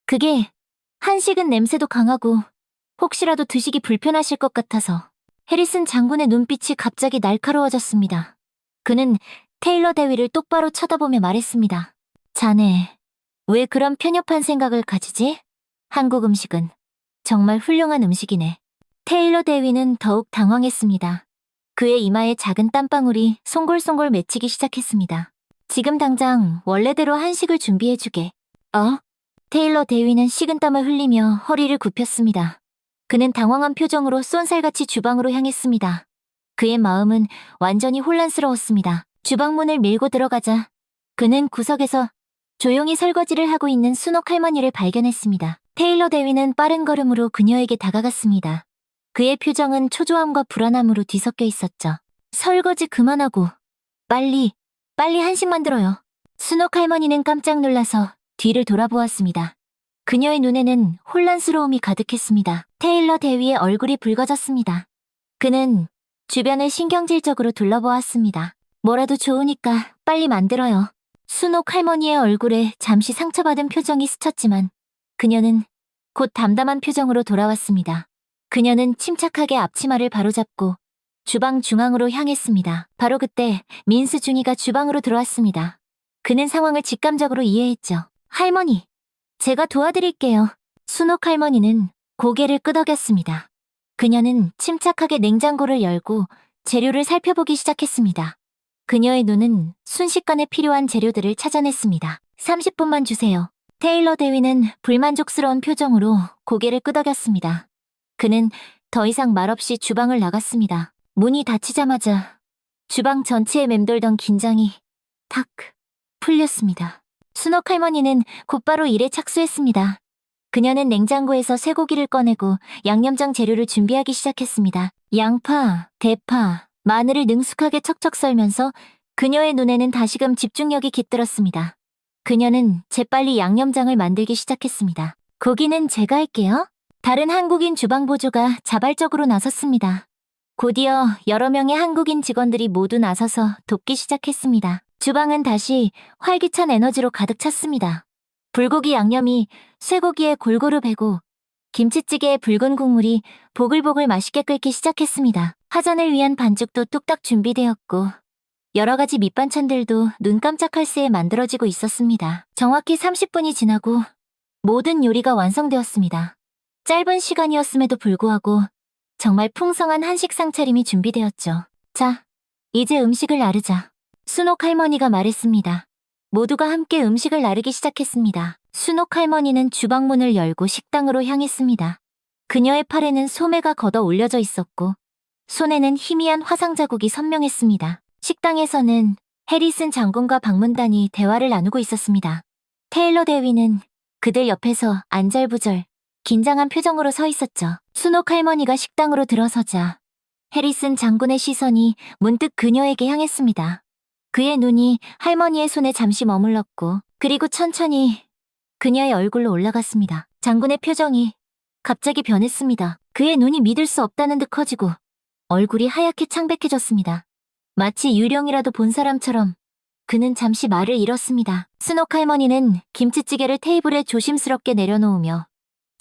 그게 한식은 냄새도 강하고 혹시라도 드시기 불편하실 것 같아서. 해리슨 장군의 눈빛이 갑자기 날카로워졌습니다. 그는 테일러 대위를 똑바로 쳐다보며 말했습니다. 자네, 왜 그런 편협한 생각을 가지지? 한국 음식은 정말 훌륭한 음식이네. 테일러 대위는 더욱 당황했습니다. 그의 이마에 작은 땀방울이 송골송골 맺히기 시작했습니다. 지금 당장 원래대로 한식을 준비해주게. 테일러 대위는 식은땀을 흘리며 허리를 굽혔습니다. 그는 당황한 표정으로 쏜살같이 주방으로 향했습니다. 그의 마음은 완전히 혼란스러웠습니다. 주방문을 밀고 들어가자 그는 구석에서 조용히 설거지를 하고 있는 순옥 할머니를 발견했습니다. 테일러 대위는 빠른 걸음으로 그녀에게 다가갔습니다. 그의 표정은 초조함과 불안함으로 뒤섞여 있었죠. 설거지 그만하고 빨리 한식 만들어요. 순옥 할머니는 깜짝 놀라서 뒤를 돌아보았습니다. 그녀의 눈에는 혼란스러움이 가득했습니다. 테일러 대위의 얼굴이 붉어졌습니다. 그는 주변을 신경질적으로 둘러보았습니다. 뭐라도 좋으니까 빨리 만들어요. 순옥 할머니의 얼굴에 잠시 상처받은 표정이 스쳤지만 그녀는 곧 담담한 표정으로 돌아왔습니다. 그녀는 침착하게 앞치마를 바로잡고 주방 중앙으로 향했습니다. 바로 그때 민수중이가 주방으로 들어왔습니다. 그는 상황을 직감적으로 이해했죠. 할머니, 제가 도와드릴게요. 순옥 할머니는 고개를 끄덕였습니다. 그녀는 침착하게 냉장고를 열고 재료를 살펴보기 시작했습니다. 그녀의 눈은 순식간에 필요한 재료들을 찾아냈습니다. 30분만 주세요. 테일러 대위는 불만족스러운 표정으로 고개를 끄덕였습니다. 그는 더 이상 말없이 주방을 나갔습니다. 문이 닫히자마자 주방 전체에 맴돌던 긴장이 탁 풀렸습니다. 순옥 할머니는 곧바로 일에 착수했습니다. 그녀는 냉장고에서 쇠고기를 꺼내고 양념장 재료를 준비하기 시작했습니다. 양파, 대파, 마늘을 능숙하게 척척 썰면서 그녀의 눈에는 다시금 집중력이 깃들었습니다. 그녀는 재빨리 양념장을 만들기 시작했습니다. 고기는 제가 할게요. 다른 한국인 주방 보조가 자발적으로 나섰습니다. 곧이어 여러 명의 한국인 직원들이 모두 나서서 돕기 시작했습니다. 주방은 다시 활기찬 에너지로 가득 찼습니다. 불고기 양념이 쇠고기에 골고루 배고 김치찌개의 붉은 국물이 보글보글 맛있게 끓기 시작했습니다. 파전을 위한 반죽도 뚝딱 준비되었고 여러 가지 밑반찬들도 눈 깜짝할 새에 만들어지고 있었습니다. 정확히 30분이 지나고 모든 요리가 완성되었습니다. 짧은 시간이었음에도 불구하고 정말 풍성한 한식 상차림이 준비되었죠. 자, 이제 음식을 나르자. 순옥 할머니가 말했습니다. 모두가 함께 음식을 나르기 시작했습니다. 순옥 할머니는 주방문을 열고 식당으로 향했습니다. 그녀의 팔에는 소매가 걷어 올려져 있었고 손에는 희미한 화상 자국이 선명했습니다. 식당에서는 해리슨 장군과 방문단이 대화를 나누고 있었습니다. 테일러 대위는 그들 옆에서 안절부절 긴장한 표정으로 서 있었죠. 순옥 할머니가 식당으로 들어서자 해리슨 장군의 시선이 문득 그녀에게 향했습니다. 그의 눈이 할머니의 손에 잠시 머물렀고 그리고 천천히 그녀의 얼굴로 올라갔습니다. 장군의 표정이 갑자기 변했습니다. 그의 눈이 믿을 수 없다는 듯 커지고 얼굴이 하얗게 창백해졌습니다. 마치 유령이라도 본 사람처럼 그는 잠시 말을 잃었습니다. 순옥 할머니는 김치찌개를 테이블에 조심스럽게 내려놓으며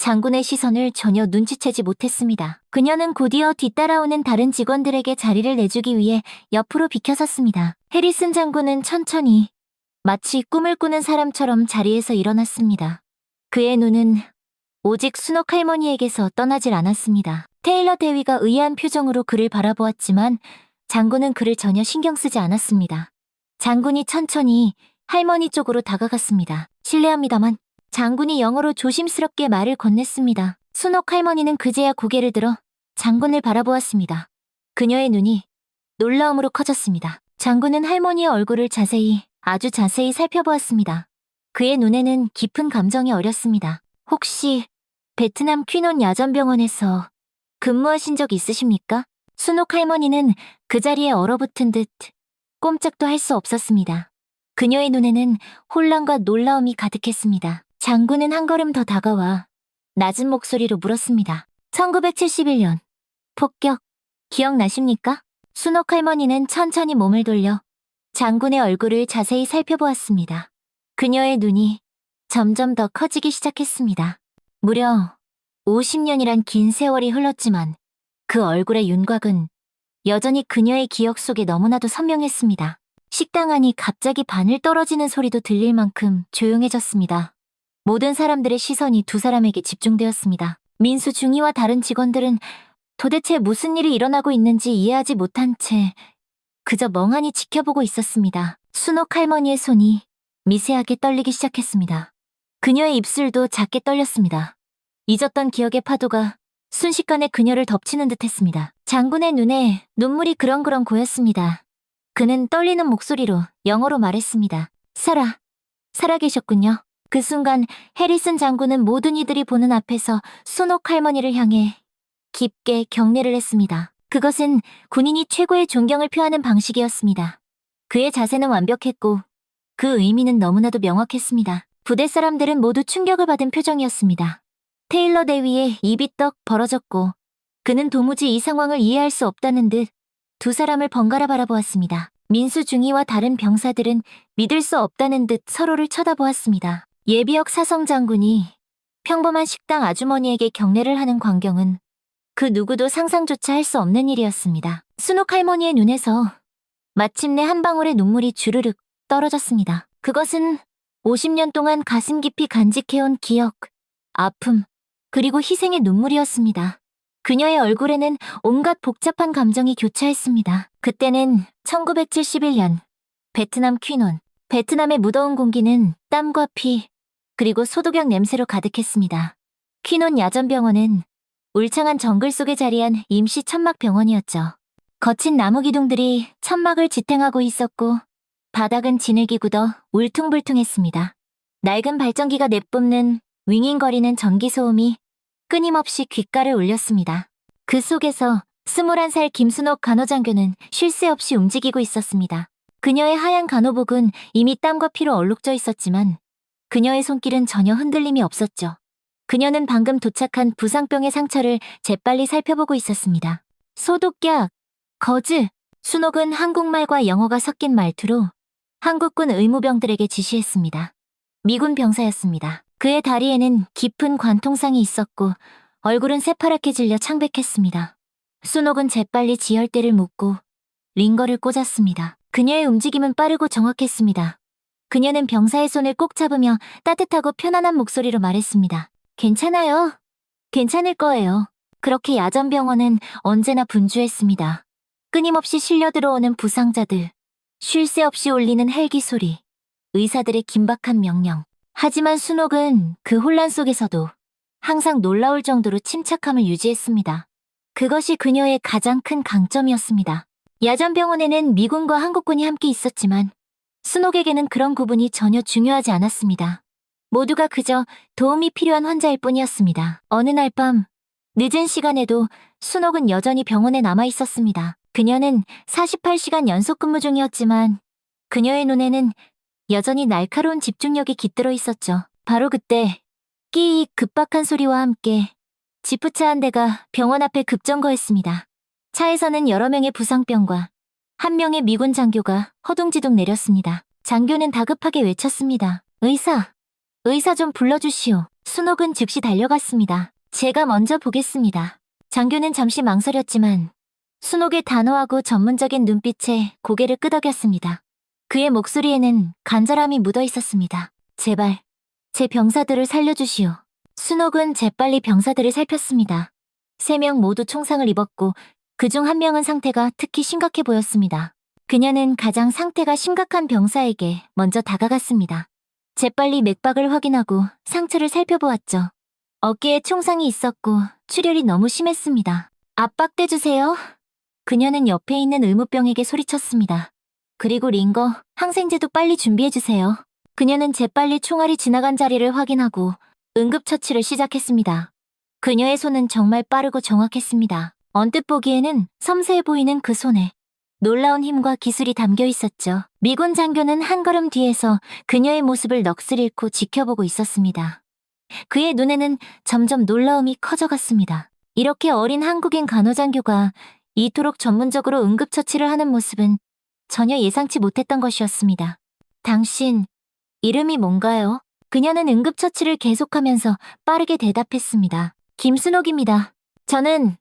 장군의 시선을 전혀 눈치채지 못했습니다. 그녀는 곧이어 뒤따라오는 다른 직원들에게 자리를 내주기 위해 옆으로 비켜섰습니다. 해리슨 장군은 천천히 마치 꿈을 꾸는 사람처럼 자리에서 일어났습니다. 그의 눈은 오직 순옥 할머니에게서 떠나질 않았습니다. 테일러 대위가 의아한 표정으로 그를 바라보았지만 장군은 그를 전혀 신경 쓰지 않았습니다. 장군이 천천히 할머니 쪽으로 다가갔습니다. 실례합니다만 장군이 영어로 조심스럽게 말을 건넸습니다. 순옥 할머니는 그제야 고개를 들어 장군을 바라보았습니다. 그녀의 눈이 놀라움으로 커졌습니다. 장군은 할머니의 얼굴을 아주 자세히 살펴보았습니다. 그의 눈에는 깊은 감정이 어렸습니다. 혹시 베트남 퀸온 야전병원에서 근무하신 적 있으십니까? 순옥 할머니는 그 자리에 얼어붙은 듯 꼼짝도 할 수 없었습니다. 그녀의 눈에는 혼란과 놀라움이 가득했습니다. 장군은 한 걸음 더 다가와 낮은 목소리로 물었습니다. 1971년 폭격 기억나십니까? 순옥 할머니는 천천히 몸을 돌려 장군의 얼굴을 자세히 살펴보았습니다. 그녀의 눈이 점점 더 커지기 시작했습니다. 무려 50년이란 긴 세월이 흘렀지만 그 얼굴의 윤곽은 여전히 그녀의 기억 속에 너무나도 선명했습니다. 식당 안이 갑자기 바늘 떨어지는 소리도 들릴 만큼 조용해졌습니다. 모든 사람들의 시선이 두 사람에게 집중되었습니다. 민수 중위와 다른 직원들은 도대체 무슨 일이 일어나고 있는지 이해하지 못한 채 그저 멍하니 지켜보고 있었습니다. 순옥 할머니의 손이 미세하게 떨리기 시작했습니다. 그녀의 입술도 작게 떨렸습니다. 잊었던 기억의 파도가 순식간에 그녀를 덮치는 듯했습니다. 장군의 눈에 눈물이 그렁그렁 고였습니다. 그는 떨리는 목소리로 영어로 말했습니다. 살아계셨군요. 그 순간 해리슨 장군은 모든 이들이 보는 앞에서 순옥 할머니를 향해 깊게 경례를 했습니다. 그것은 군인이 최고의 존경을 표하는 방식이었습니다. 그의 자세는 완벽했고 그 의미는 너무나도 명확했습니다. 부대 사람들은 모두 충격을 받은 표정이었습니다. 테일러 대위의 입이 떡 벌어졌고 그는 도무지 이 상황을 이해할 수 없다는 듯 두 사람을 번갈아 바라보았습니다. 민수 중위와 다른 병사들은 믿을 수 없다는 듯 서로를 쳐다보았습니다. 예비역 사성 장군이 평범한 식당 아주머니에게 경례를 하는 광경은 그 누구도 상상조차 할 수 없는 일이었습니다. 순옥 할머니의 눈에서 마침내 한 방울의 눈물이 주르륵 떨어졌습니다. 그것은 50년 동안 가슴 깊이 간직해온 기억, 아픔, 그리고 희생의 눈물이었습니다. 그녀의 얼굴에는 온갖 복잡한 감정이 교차했습니다. 그때는 1971년 베트남 퀴논. 베트남의 무더운 공기는 땀과 피, 그리고 소독약 냄새로 가득했습니다. 퀴논 야전병원은 울창한 정글 속에 자리한 임시 천막병원이었죠. 거친 나무 기둥들이 천막을 지탱하고 있었고 바닥은 진흙이 굳어 울퉁불퉁했습니다. 낡은 발전기가 내뿜는 윙윙거리는 전기 소음이 끊임없이 귓가를 울렸습니다. 그 속에서 21살 김순옥 간호장교는 쉴 새 없이 움직이고 있었습니다. 그녀의 하얀 간호복은 이미 땀과 피로 얼룩져 있었지만 그녀의 손길은 전혀 흔들림이 없었죠. 그녀는 방금 도착한 부상병의 상처를 재빨리 살펴보고 있었습니다. 소독약, 거즈. 순옥은 한국말과 영어가 섞인 말투로 한국군 의무병들에게 지시했습니다. 미군 병사였습니다. 그의 다리에는 깊은 관통상이 있었고 얼굴은 새파랗게 질려 창백했습니다. 순옥은 재빨리 지혈대를 묶고 링거를 꽂았습니다. 그녀의 움직임은 빠르고 정확했습니다. 그녀는 병사의 손을 꼭 잡으며 따뜻하고 편안한 목소리로 말했습니다. 괜찮아요. 괜찮을 거예요. 그렇게 야전병원은 언제나 분주했습니다. 끊임없이 실려 들어오는 부상자들, 쉴 새 없이 울리는 헬기 소리, 의사들의 긴박한 명령. 하지만 순옥은 그 혼란 속에서도 항상 놀라울 정도로 침착함을 유지했습니다. 그것이 그녀의 가장 큰 강점이었습니다. 야전병원에는 미군과 한국군이 함께 있었지만 순옥에게는 그런 구분이 전혀 중요하지 않았습니다. 모두가 그저 도움이 필요한 환자일 뿐이었습니다. 어느 날 밤, 늦은 시간에도 순옥은 여전히 병원에 남아 있었습니다. 그녀는 48시간 연속 근무 중이었지만 그녀의 눈에는 여전히 날카로운 집중력이 깃들어 있었죠. 바로 그때 끼익 급박한 소리와 함께 지프차 한 대가 병원 앞에 급정거했습니다. 차에서는 여러 명의 부상병과 한 명의 미군 장교가 허둥지둥 내렸습니다. 장교는 다급하게 외쳤습니다. 의사 좀 불러주시오. 순옥은 즉시 달려갔습니다. 제가 먼저 보겠습니다. 장교는 잠시 망설였지만 순옥의 단호하고 전문적인 눈빛에 고개를 끄덕였습니다. 그의 목소리에는 간절함이 묻어 있었습니다. 제발, 제 병사들을 살려주시오. 순옥은 재빨리 병사들을 살폈습니다. 3명 모두 총상을 입었고 그중 한 명은 상태가 특히 심각해 보였습니다. 그녀는 가장 상태가 심각한 병사에게 먼저 다가갔습니다. 재빨리 맥박을 확인하고 상처를 살펴보았죠. 어깨에 총상이 있었고 출혈이 너무 심했습니다. 압박대주세요. 그녀는 옆에 있는 의무병에게 소리쳤습니다. 그리고 링거, 항생제도 빨리 준비해주세요. 그녀는 재빨리 총알이 지나간 자리를 확인하고 응급처치를 시작했습니다. 그녀의 손은 정말 빠르고 정확했습니다. 언뜻 보기에는 섬세해 보이는 그 손에 놀라운 힘과 기술이 담겨 있었죠. 미군 장교는 한 걸음 뒤에서 그녀의 모습을 넋을 잃고 지켜보고 있었습니다. 그의 눈에는 점점 놀라움이 커져갔습니다. 이렇게 어린 한국인 간호장교가 이토록 전문적으로 응급처치를 하는 모습은 전혀 예상치 못했던 것이었습니다. 당신, 이름이 뭔가요? 그녀는 응급처치를 계속하면서 빠르게 대답했습니다. 김순옥입니다. 저는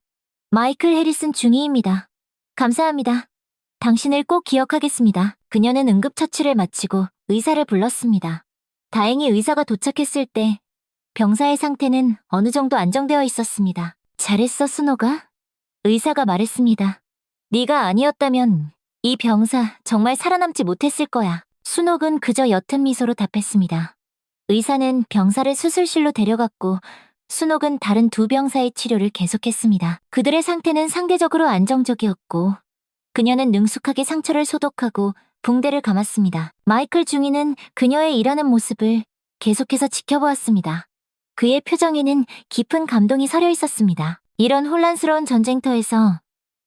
마이클 해리슨 중위입니다. 감사합니다. 당신을 꼭 기억하겠습니다. 그녀는 응급처치를 마치고 의사를 불렀습니다. 다행히 의사가 도착했을 때 병사의 상태는 어느 정도 안정되어 있었습니다. 잘했어, 순옥아. 의사가 말했습니다. 네가 아니었다면 이 병사 정말 살아남지 못했을 거야. 순옥은 그저 옅은 미소로 답했습니다. 의사는 병사를 수술실로 데려갔고 순옥은 다른 두 병사의 치료를 계속했습니다. 그들의 상태는 상대적으로 안정적이었고 그녀는 능숙하게 상처를 소독하고 붕대를 감았습니다. 마이클 중위는 그녀의 일하는 모습을 계속해서 지켜보았습니다. 그의 표정에는 깊은 감동이 서려 있었습니다. 이런 혼란스러운 전쟁터에서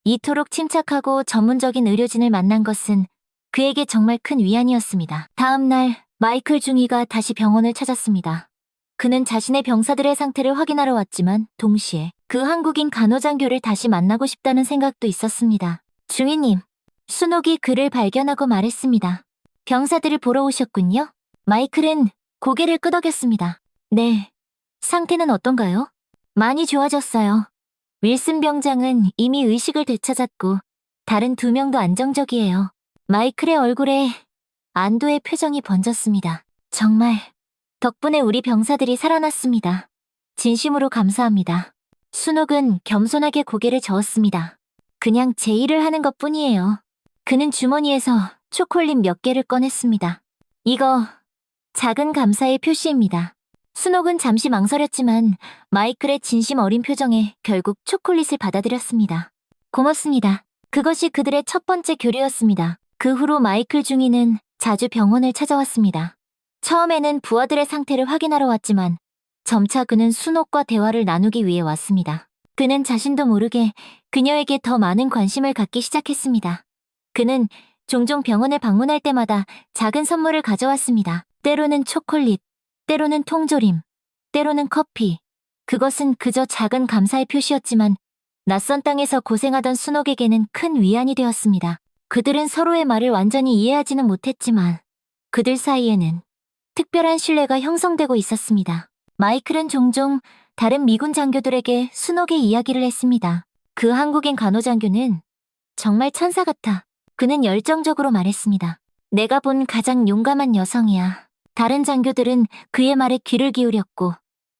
이토록 침착하고 전문적인 의료진을 만난 것은 그에게 정말 큰 위안이었습니다. 다음 날 마이클 중위가 다시 병원을 찾았습니다. 그는 자신의 병사들의 상태를 확인하러 왔지만 동시에 그 한국인 간호장교를 다시 만나고 싶다는 생각도 있었습니다. 중위님, 순옥이 그를 발견하고 말했습니다. 병사들을 보러 오셨군요. 마이클은 고개를 끄덕였습니다. 네. 상태는 어떤가요? 많이 좋아졌어요. 윌슨 병장은 이미 의식을 되찾았고 다른 2명도 안정적이에요. 마이클의 얼굴에 안도의 표정이 번졌습니다. 정말 덕분에 우리 병사들이 살아났습니다. 진심으로 감사합니다. 순옥은 겸손하게 고개를 저었습니다. 그냥 제 일을 하는 것뿐이에요. 그는 주머니에서 초콜릿 몇 개를 꺼냈습니다. 이거 작은 감사의 표시입니다. 순옥은 잠시 망설였지만 마이클의 진심 어린 표정에 결국 초콜릿을 받아들였습니다. 고맙습니다. 그것이 그들의 첫 번째 교류였습니다. 그 후로 마이클 중위는 자주 병원을 찾아왔습니다. 처음에는 부하들의 상태를 확인하러 왔지만 점차 그는 순옥과 대화를 나누기 위해 왔습니다. 그는 자신도 모르게 그녀에게 더 많은 관심을 갖기 시작했습니다. 그는 종종 병원을 방문할 때마다 작은 선물을 가져왔습니다. 때로는 초콜릿, 때로는 통조림, 때로는 커피. 그것은 그저 작은 감사의 표시였지만 낯선 땅에서 고생하던 순옥에게는 큰 위안이 되었습니다. 그들은 서로의 말을 완전히 이해하지는 못했지만 그들 사이에는 특별한 신뢰가 형성되고 있었습니다. 마이클은 종종 다른 미군 장교들에게 순옥의 이야기를 했습니다. 그 한국인 간호장교는 정말 천사 같아. 그는 열정적으로 말했습니다. 내가 본 가장 용감한 여성이야. 다른 장교들은 그의 말에 귀를 기울였고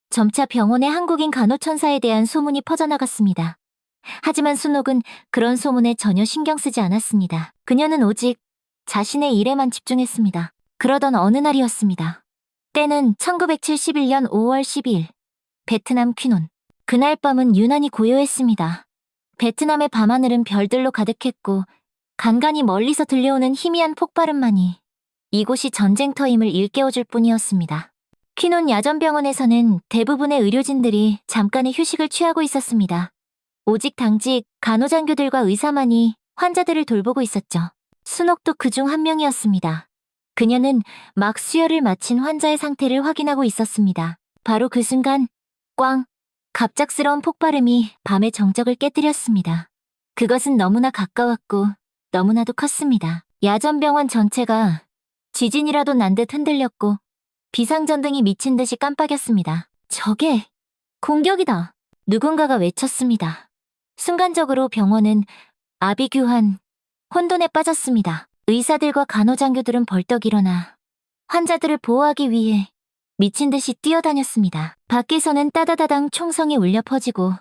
점차 병원의 한국인 간호천사에 대한 소문이 퍼져나갔습니다. 하지만 순옥은 그런 소문에 전혀 신경 쓰지 않았습니다. 그녀는 오직 자신의 일에만 집중했습니다. 그러던 어느 날이었습니다. 때는 1971년 5월 12일, 베트남 퀴논. 그날 밤은 유난히 고요했습니다. 베트남의 밤하늘은 별들로 가득했고 간간히 멀리서 들려오는 희미한 폭발음만이 이곳이 전쟁터임을 일깨워줄 뿐이었습니다. 퀴논 야전병원에서는 대부분의 의료진들이 잠깐의 휴식을 취하고 있었습니다. 오직 당직 간호장교들과 의사만이 환자들을 돌보고 있었죠. 순옥도 그중 한 명이었습니다. 그녀는 막 수혈을 마친 환자의 상태를 확인하고 있었습니다. 바로 그 순간 꽝! 갑작스러운 폭발음이 밤의 정적을 깨뜨렸습니다. 그것은 너무나 가까웠고 너무나도 컸습니다. 야전병원 전체가 지진이라도 난 듯 흔들렸고 비상전등이 미친 듯이 깜빡였습니다. 저게 공격이다! 누군가가 외쳤습니다. 순간적으로 병원은 아비규환, 혼돈에 빠졌습니다. 의사들과 간호장교들은 벌떡 일어나 환자들을 보호하기 위해 미친 듯이 뛰어다녔습니다. 밖에서는 따다다당 총성이 울려 퍼지고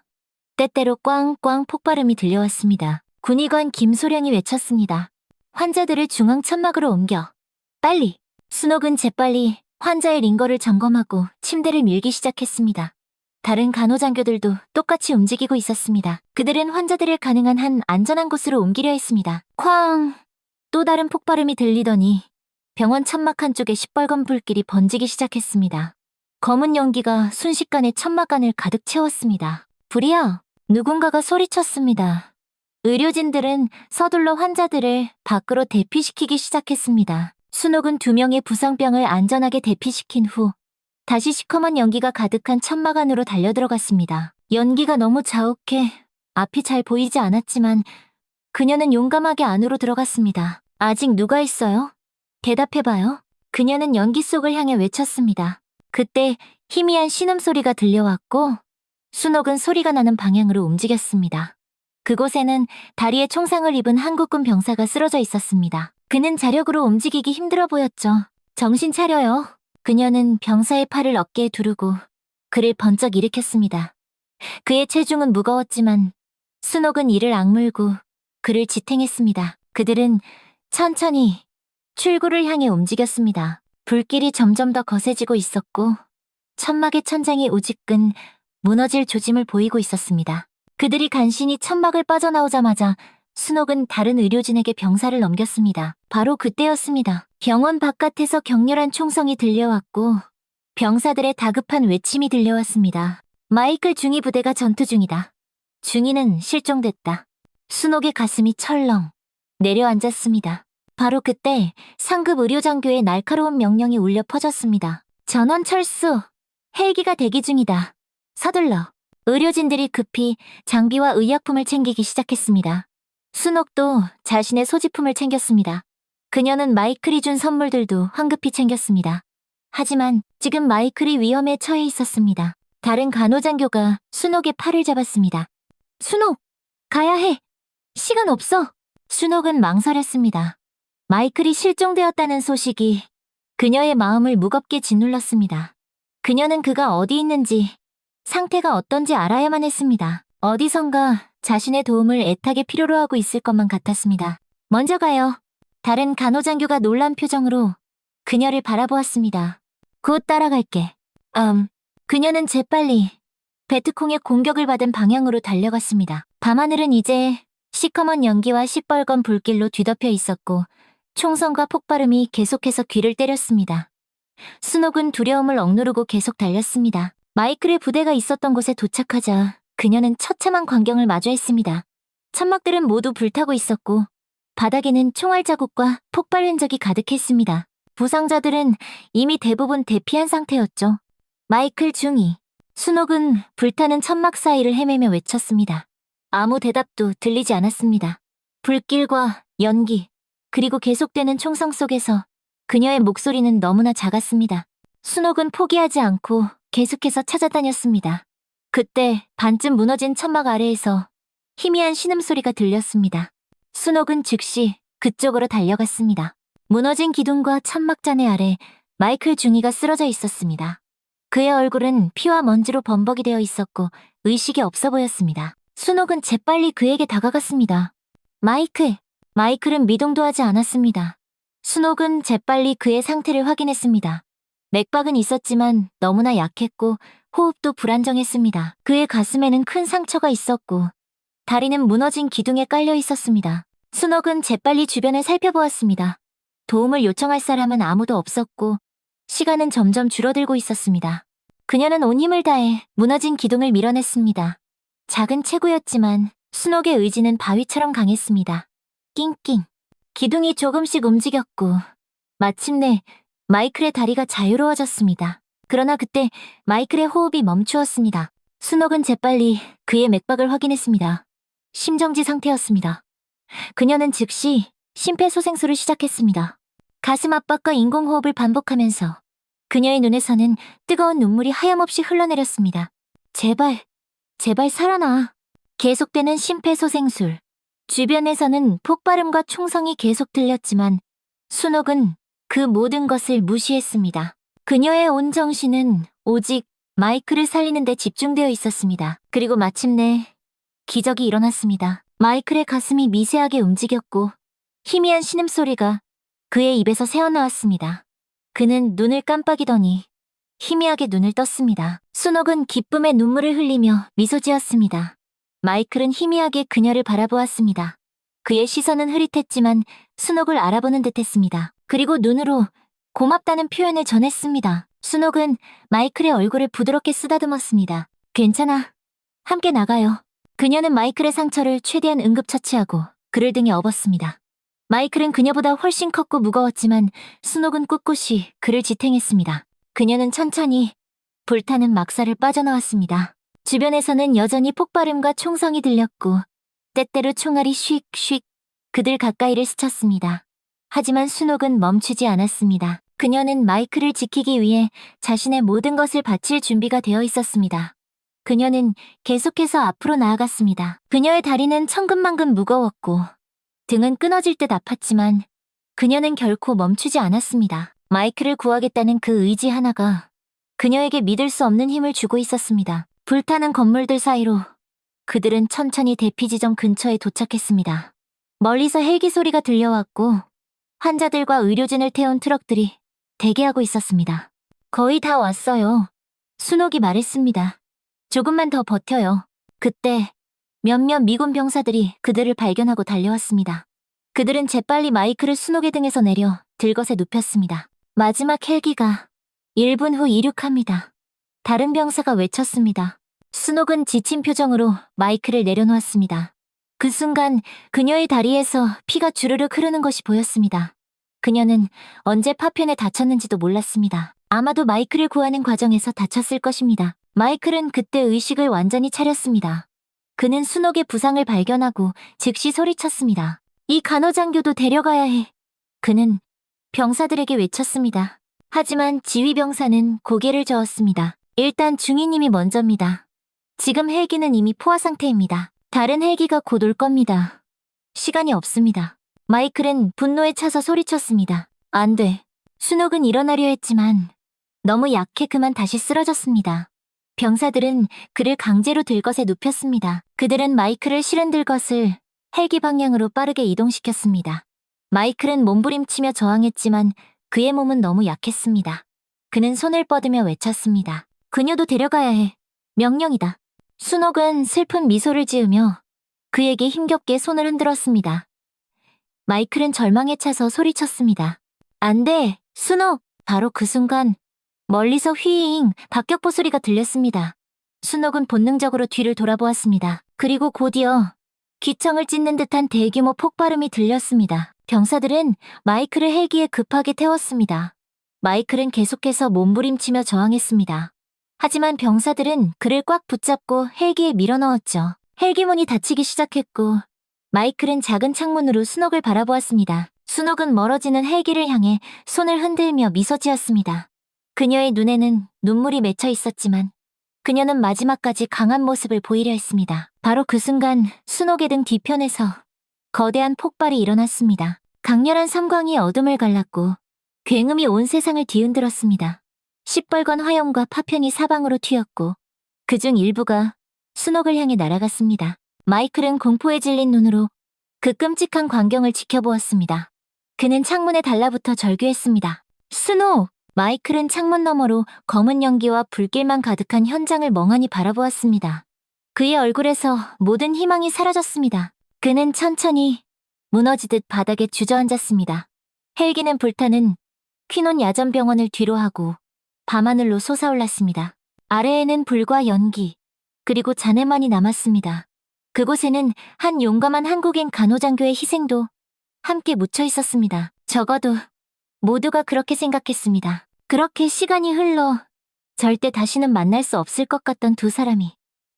때때로 꽝꽝 폭발음이 들려왔습니다. 군의관 김소량이 외쳤습니다. 환자들을 중앙 천막으로 옮겨. 빨리! 순옥은 재빨리 환자의 링거를 점검하고 침대를 밀기 시작했습니다. 다른 간호장교들도 똑같이 움직이고 있었습니다. 그들은 환자들을 가능한 한 안전한 곳으로 옮기려 했습니다. 쾅! 또 다른 폭발음이 들리더니 병원 천막 한쪽에 시뻘건 불길이 번지기 시작했습니다. 검은 연기가 순식간에 천막 안을 가득 채웠습니다. 불이야! 누군가가 소리쳤습니다. 의료진들은 서둘러 환자들을 밖으로 대피시키기 시작했습니다. 순옥은 2명의 부상병을 안전하게 대피시킨 후 다시 시커먼 연기가 가득한 천막 안으로 달려들어갔습니다. 연기가 너무 자욱해 앞이 잘 보이지 않았지만 그녀는 용감하게 안으로 들어갔습니다. 아직 누가 있어요? 대답해봐요. 그녀는 연기 속을 향해 외쳤습니다. 그때 희미한 신음소리가 들려왔고 순옥은 소리가 나는 방향으로 움직였습니다. 그곳에는 다리에 총상을 입은 한국군 병사가 쓰러져 있었습니다. 그는 자력으로 움직이기 힘들어 보였죠. 정신 차려요. 그녀는 병사의 팔을 어깨에 두르고 그를 번쩍 일으켰습니다. 그의 체중은 무거웠지만 순옥은 이를 악물고 그를 지탱했습니다. 그들은 천천히 출구를 향해 움직였습니다. 불길이 점점 더 거세지고 있었고 천막의 천장이 우직근 무너질 조짐을 보이고 있었습니다. 그들이 간신히 천막을 빠져나오자마자 순옥은 다른 의료진에게 병사를 넘겼습니다. 바로 그때였습니다. 병원 바깥에서 격렬한 총성이 들려왔고 병사들의 다급한 외침이 들려왔습니다. 마이클 중위 부대가 전투 중이다. 중위는 실종됐다. 순옥의 가슴이 철렁 내려앉았습니다. 바로 그때 상급 의료장교의 날카로운 명령이 울려 퍼졌습니다. 전원 철수! 헬기가 대기 중이다. 서둘러! 의료진들이 급히 장비와 의약품을 챙기기 시작했습니다. 순옥도 자신의 소지품을 챙겼습니다. 그녀는 마이클이 준 선물들도 황급히 챙겼습니다. 하지만 지금 마이클이 위험에 처해 있었습니다. 다른 간호장교가 순옥의 팔을 잡았습니다. 순옥, 가야 해. 시간 없어. 순옥은 망설였습니다. 마이클이 실종되었다는 소식이 그녀의 마음을 무겁게 짓눌렀습니다. 그녀는 그가 어디 있는지, 상태가 어떤지 알아야만 했습니다. 어디선가 자신의 도움을 애타게 필요로 하고 있을 것만 같았습니다. 먼저 가요. 다른 간호장교가 놀란 표정으로 그녀를 바라보았습니다. 곧 따라갈게. 그녀는 재빨리 베트콩의 공격을 받은 방향으로 달려갔습니다. 밤하늘은 이제 시커먼 연기와 시뻘건 불길로 뒤덮여 있었고 총성과 폭발음이 계속해서 귀를 때렸습니다. 순옥은 두려움을 억누르고 계속 달렸습니다. 마이클의 부대가 있었던 곳에 도착하자 그녀는 처참한 광경을 마주했습니다. 천막들은 모두 불타고 있었고 바닥에는 총알 자국과 폭발 흔적이 가득했습니다. 부상자들은 이미 대부분 대피한 상태였죠. 마이클 중위. 순옥은 불타는 천막 사이를 헤매며 외쳤습니다. 아무 대답도 들리지 않았습니다. 불길과 연기, 그리고 계속되는 총성 속에서 그녀의 목소리는 너무나 작았습니다. 순옥은 포기하지 않고 계속해서 찾아다녔습니다. 그때 반쯤 무너진 천막 아래에서 희미한 신음소리가 들렸습니다. 순옥은 즉시 그쪽으로 달려갔습니다. 무너진 기둥과 천막잔해 아래 마이클 중위가 쓰러져 있었습니다. 그의 얼굴은 피와 먼지로 범벅이 되어 있었고 의식이 없어 보였습니다. 순옥은 재빨리 그에게 다가갔습니다. 마이클은 미동도 하지 않았습니다. 순옥은 재빨리 그의 상태를 확인했습니다. 맥박은 있었지만 너무나 약했고 호흡도 불안정했습니다. 그의 가슴에는 큰 상처가 있었고 다리는 무너진 기둥에 깔려 있었습니다. 순옥은 재빨리 주변을 살펴보았습니다. 도움을 요청할 사람은 아무도 없었고 시간은 점점 줄어들고 있었습니다. 그녀는 온 힘을 다해 무너진 기둥을 밀어냈습니다. 작은 체구였지만 순옥의 의지는 바위처럼 강했습니다. 낑낑. 기둥이 조금씩 움직였고 마침내 마이클의 다리가 자유로워졌습니다. 그러나 그때 마이클의 호흡이 멈추었습니다. 순옥은 재빨리 그의 맥박을 확인했습니다. 심정지 상태였습니다. 그녀는 즉시 심폐소생술을 시작했습니다. 가슴 압박과 인공호흡을 반복하면서 그녀의 눈에서는 뜨거운 눈물이 하염없이 흘러내렸습니다. 제발 살아나. 계속되는 심폐소생술. 주변에서는 폭발음과 총성이 계속 들렸지만 순옥은 그 모든 것을 무시했습니다. 그녀의 온 정신은 오직 마이클을 살리는 데 집중되어 있었습니다. 그리고 마침내 기적이 일어났습니다. 마이클의 가슴이 미세하게 움직였고 희미한 신음소리가 그의 입에서 새어나왔습니다. 그는 눈을 깜빡이더니 희미하게 눈을 떴습니다. 순옥은 기쁨의 눈물을 흘리며 미소 지었습니다. 마이클은 희미하게 그녀를 바라보았습니다. 그의 시선은 흐릿했지만 순옥을 알아보는 듯했습니다. 그리고 눈으로 고맙다는 표현을 전했습니다. 순옥은 마이클의 얼굴을 부드럽게 쓰다듬었습니다. 괜찮아. 함께 나가요. 그녀는 마이클의 상처를 최대한 응급처치하고 그를 등에 업었습니다. 마이클은 그녀보다 훨씬 컸고 무거웠지만 순옥은 꿋꿋이 그를 지탱했습니다. 그녀는 천천히 불타는 막사를 빠져나왔습니다. 주변에서는 여전히 폭발음과 총성이 들렸고 때때로 총알이 슉슉 그들 가까이를 스쳤습니다. 하지만 순옥은 멈추지 않았습니다. 그녀는 마이클을 지키기 위해 자신의 모든 것을 바칠 준비가 되어 있었습니다. 그녀는 계속해서 앞으로 나아갔습니다. 그녀의 다리는 천근만근 무거웠고 등은 끊어질 듯 아팠지만 그녀는 결코 멈추지 않았습니다. 마이클을 구하겠다는 그 의지 하나가 그녀에게 믿을 수 없는 힘을 주고 있었습니다. 불타는 건물들 사이로 그들은 천천히 대피 지점 근처에 도착했습니다. 멀리서 헬기 소리가 들려왔고 환자들과 의료진을 태운 트럭들이 대기하고 있었습니다. 거의 다 왔어요. 순옥이 말했습니다. 조금만 더 버텨요. 그때 몇몇 미군 병사들이 그들을 발견하고 달려왔습니다. 그들은 재빨리 마이클을 순옥의 등에서 내려 들것에 눕혔습니다. 마지막 헬기가 1분 후 이륙합니다. 다른 병사가 외쳤습니다. 순옥은 지친 표정으로 마이클을 내려놓았습니다. 그 순간 그녀의 다리에서 피가 주르륵 흐르는 것이 보였습니다. 그녀는 언제 파편에 다쳤는지도 몰랐습니다. 아마도 마이클을 구하는 과정에서 다쳤을 것입니다. 마이클은 그때 의식을 완전히 차렸습니다. 그는 순옥의 부상을 발견하고 즉시 소리쳤습니다. 이 간호장교도 데려가야 해. 그는 병사들에게 외쳤습니다. 하지만 지휘병사는 고개를 저었습니다. 일단 중위님이 먼저입니다. 지금 헬기는 이미 포화 상태입니다. 다른 헬기가 곧 올 겁니다. 시간이 없습니다. 마이클은 분노에 차서 소리쳤습니다. 안 돼. 순옥은 일어나려 했지만 너무 약해 그만 다시 쓰러졌습니다. 병사들은 그를 강제로 들것에 눕혔습니다. 그들은 마이클을 실은 들것을 헬기 방향으로 빠르게 이동시켰습니다. 마이클은 몸부림치며 저항했지만 그의 몸은 너무 약했습니다. 그는 손을 뻗으며 외쳤습니다. 그녀도 데려가야 해. 명령이다. 순옥은 슬픈 미소를 지으며 그에게 힘겹게 손을 흔들었습니다. 마이클은 절망에 차서 소리쳤습니다. 안 돼, 순옥! 바로 그 순간 멀리서 휘잉 박격포 소리가 들렸습니다. 순옥은 본능적으로 뒤를 돌아보았습니다. 그리고 곧이어 귀청을 찢는 듯한 대규모 폭발음이 들렸습니다. 병사들은 마이클을 헬기에 급하게 태웠습니다. 마이클은 계속해서 몸부림치며 저항했습니다. 하지만 병사들은 그를 꽉 붙잡고 헬기에 밀어넣었죠. 헬기 문이 닫히기 시작했고 마이클은 작은 창문으로 순옥을 바라보았습니다. 순옥은 멀어지는 헬기를 향해 손을 흔들며 미소 지었습니다. 그녀의 눈에는 눈물이 맺혀 있었지만 그녀는 마지막까지 강한 모습을 보이려 했습니다. 바로 그 순간 순옥의 등 뒤편에서 거대한 폭발이 일어났습니다. 강렬한 삼광이 어둠을 갈랐고 굉음이 온 세상을 뒤흔들었습니다. 시뻘건 화염과 파편이 사방으로 튀었고 그중 일부가 순옥을 향해 날아갔습니다. 마이클은 공포에 질린 눈으로 그 끔찍한 광경을 지켜보았습니다. 그는 창문에 달라붙어 절규했습니다. 순옥! 마이클은 창문 너머로 검은 연기와 불길만 가득한 현장을 멍하니 바라보았습니다. 그의 얼굴에서 모든 희망이 사라졌습니다. 그는 천천히 무너지듯 바닥에 주저앉았습니다. 헬기는 불타는 퀴논 야전병원을 뒤로하고 밤하늘로 솟아올랐습니다. 아래에는 불과 연기, 그리고 잔해만이 남았습니다. 그곳에는 한 용감한 한국인 간호장교의 희생도 함께 묻혀 있었습니다. 적어도 모두가 그렇게 생각했습니다. 그렇게 시간이 흘러 절대 다시는 만날 수 없을 것 같던 두 사람이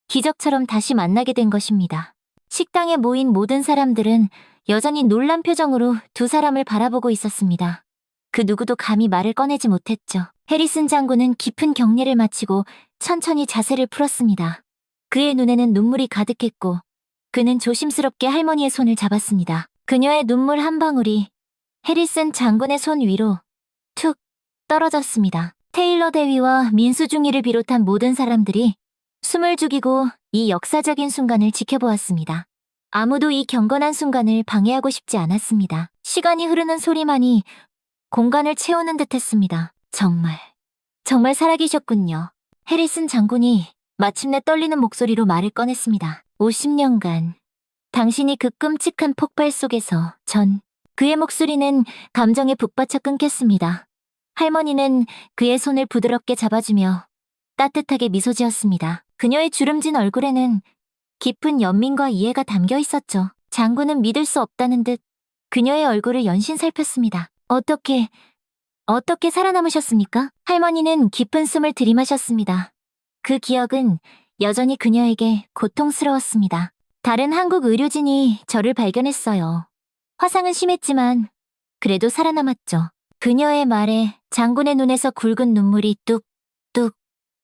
기적처럼 다시 만나게 된 것입니다. 식당에 모인 모든 사람들은 여전히 놀란 표정으로 두 사람을 바라보고 있었습니다. 그 누구도 감히 말을 꺼내지 못했죠. 해리슨 장군은 깊은 경례를 마치고 천천히 자세를 풀었습니다. 그의 눈에는 눈물이 가득했고 그는 조심스럽게 할머니의 손을 잡았습니다. 그녀의 눈물 한 방울이 해리슨 장군의 손 위로 툭 떨어졌습니다. 테일러 대위와 민수 중위를 비롯한 모든 사람들이 숨을 죽이고 이 역사적인 순간을 지켜보았습니다. 아무도 이 경건한 순간을 방해하고 싶지 않았습니다. 시간이 흐르는 소리만이 공간을 채우는 듯했습니다. 정말 살아계셨군요. 해리슨 장군이 마침내 떨리는 목소리로 말을 꺼냈습니다. 50년간 당신이 그 끔찍한 폭발 속에서 그의 목소리는 감정에 북받쳐 끊겼습니다. 할머니는 그의 손을 부드럽게 잡아주며 따뜻하게 미소 지었습니다. 그녀의 주름진 얼굴에는 깊은 연민과 이해가 담겨 있었죠. 장군은 믿을 수 없다는 듯 그녀의 얼굴을 연신 살폈습니다. 어떻게 살아남으셨습니까? 할머니는 깊은 숨을 들이마셨습니다. 그 기억은 여전히 그녀에게 고통스러웠습니다. 다른 한국 의료진이 저를 발견했어요. 화상은 심했지만 그래도 살아남았죠. 그녀의 말에 장군의 눈에서 굵은 눈물이 뚝뚝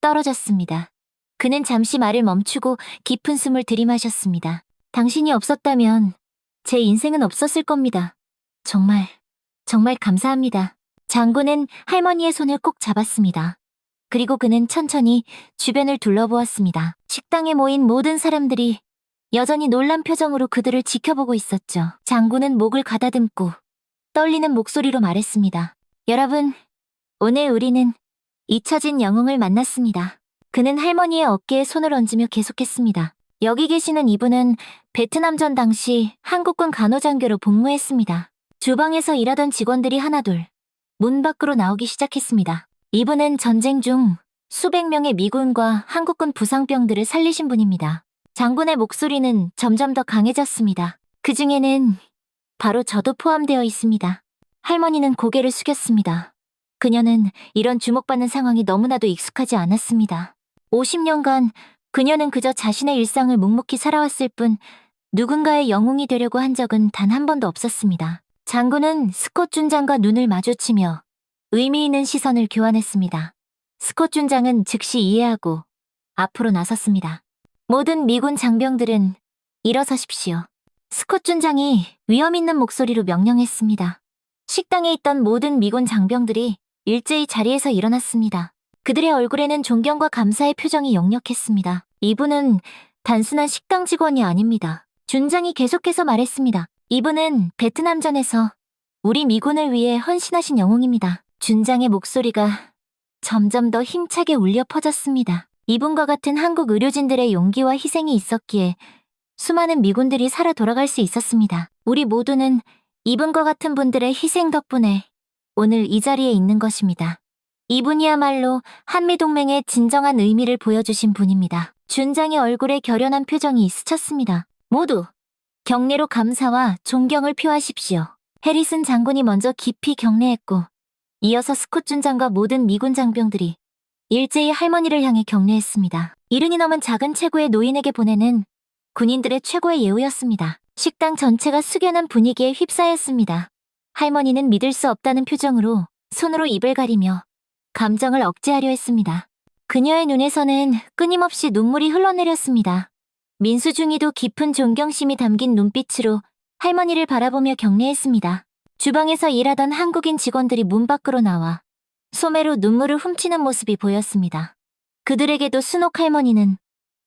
떨어졌습니다. 그는 잠시 말을 멈추고 깊은 숨을 들이마셨습니다. 당신이 없었다면 제 인생은 없었을 겁니다. 정말 감사합니다. 장군은 할머니의 손을 꼭 잡았습니다. 그리고 그는 천천히 주변을 둘러보았습니다. 식당에 모인 모든 사람들이 여전히 놀란 표정으로 그들을 지켜보고 있었죠. 장군은 목을 가다듬고 떨리는 목소리로 말했습니다. 여러분, 오늘 우리는 잊혀진 영웅을 만났습니다. 그는 할머니의 어깨에 손을 얹으며 계속했습니다. 여기 계시는 이분은 베트남전 당시 한국군 간호장교로 복무했습니다. 주방에서 일하던 직원들이 하나둘 문 밖으로 나오기 시작했습니다. 이분은 전쟁 중 수백 명의 미군과 한국군 부상병들을 살리신 분입니다. 장군의 목소리는 점점 더 강해졌습니다. 그 중에는 바로 저도 포함되어 있습니다. 할머니는 고개를 숙였습니다. 그녀는 이런 주목받는 상황이 너무나도 익숙하지 않았습니다. 50년간 그녀는 그저 자신의 일상을 묵묵히 살아왔을 뿐 누군가의 영웅이 되려고 한 적은 단 한 번도 없었습니다. 장군은 스콧 준장과 눈을 마주치며 의미 있는 시선을 교환했습니다. 스콧 준장은 즉시 이해하고 앞으로 나섰습니다. 모든 미군 장병들은 일어서십시오. 스콧 준장이 위험 있는 목소리로 명령했습니다. 식당에 있던 모든 미군 장병들이 일제히 자리에서 일어났습니다. 그들의 얼굴에는 존경과 감사의 표정이 역력했습니다. 이분은 단순한 식당 직원이 아닙니다. 준장이 계속해서 말했습니다. 이분은 베트남전에서 우리 미군을 위해 헌신하신 영웅입니다. 준장의 목소리가 점점 더 힘차게 울려 퍼졌습니다. 이분과 같은 한국 의료진들의 용기와 희생이 있었기에 수많은 미군들이 살아 돌아갈 수 있었습니다. 우리 모두는 이분과 같은 분들의 희생 덕분에 오늘 이 자리에 있는 것입니다. 이분이야말로 한미동맹의 진정한 의미를 보여주신 분입니다. 준장의 얼굴에 결연한 표정이 스쳤습니다. 모두 경례로 감사와 존경을 표하십시오. 해리슨 장군이 먼저 깊이 경례했고 이어서 스콧 준장과 모든 미군 장병들이 일제히 할머니를 향해 경례했습니다. 70이 넘은 작은 체구의 노인에게 보내는 군인들의 최고의 예우였습니다. 식당 전체가 숙연한 분위기에 휩싸였습니다. 할머니는 믿을 수 없다는 표정으로 손으로 입을 가리며 감정을 억제하려 했습니다. 그녀의 눈에서는 끊임없이 눈물이 흘러내렸습니다. 민수중이도 깊은 존경심이 담긴 눈빛으로 할머니를 바라보며 경례했습니다. 주방에서 일하던 한국인 직원들이 문 밖으로 나와 소매로 눈물을 훔치는 모습이 보였습니다. 그들에게도 순옥 할머니는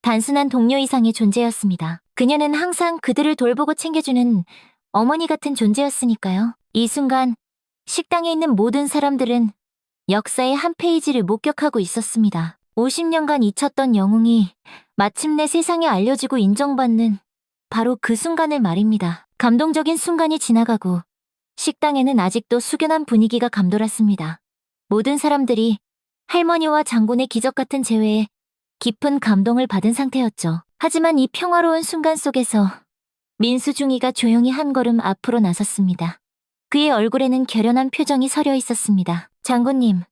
단순한 동료 이상의 존재였습니다. 그녀는 항상 그들을 돌보고 챙겨주는 어머니 같은 존재였으니까요. 이 순간 식당에 있는 모든 사람들은 역사의 한 페이지를 목격하고 있었습니다. 50년간 잊혔던 영웅이 마침내 세상에 알려지고 인정받는 바로 그 순간을 말입니다. 감동적인 순간이 지나가고 식당에는 아직도 숙연한 분위기가 감돌았습니다. 모든 사람들이 할머니와 장군의 기적 같은 재회에 깊은 감동을 받은 상태였죠. 하지만 이 평화로운 순간 속에서 민수중이가 조용히 한 걸음 앞으로 나섰습니다. 그의 얼굴에는 결연한 표정이 서려 있었습니다. 장군님,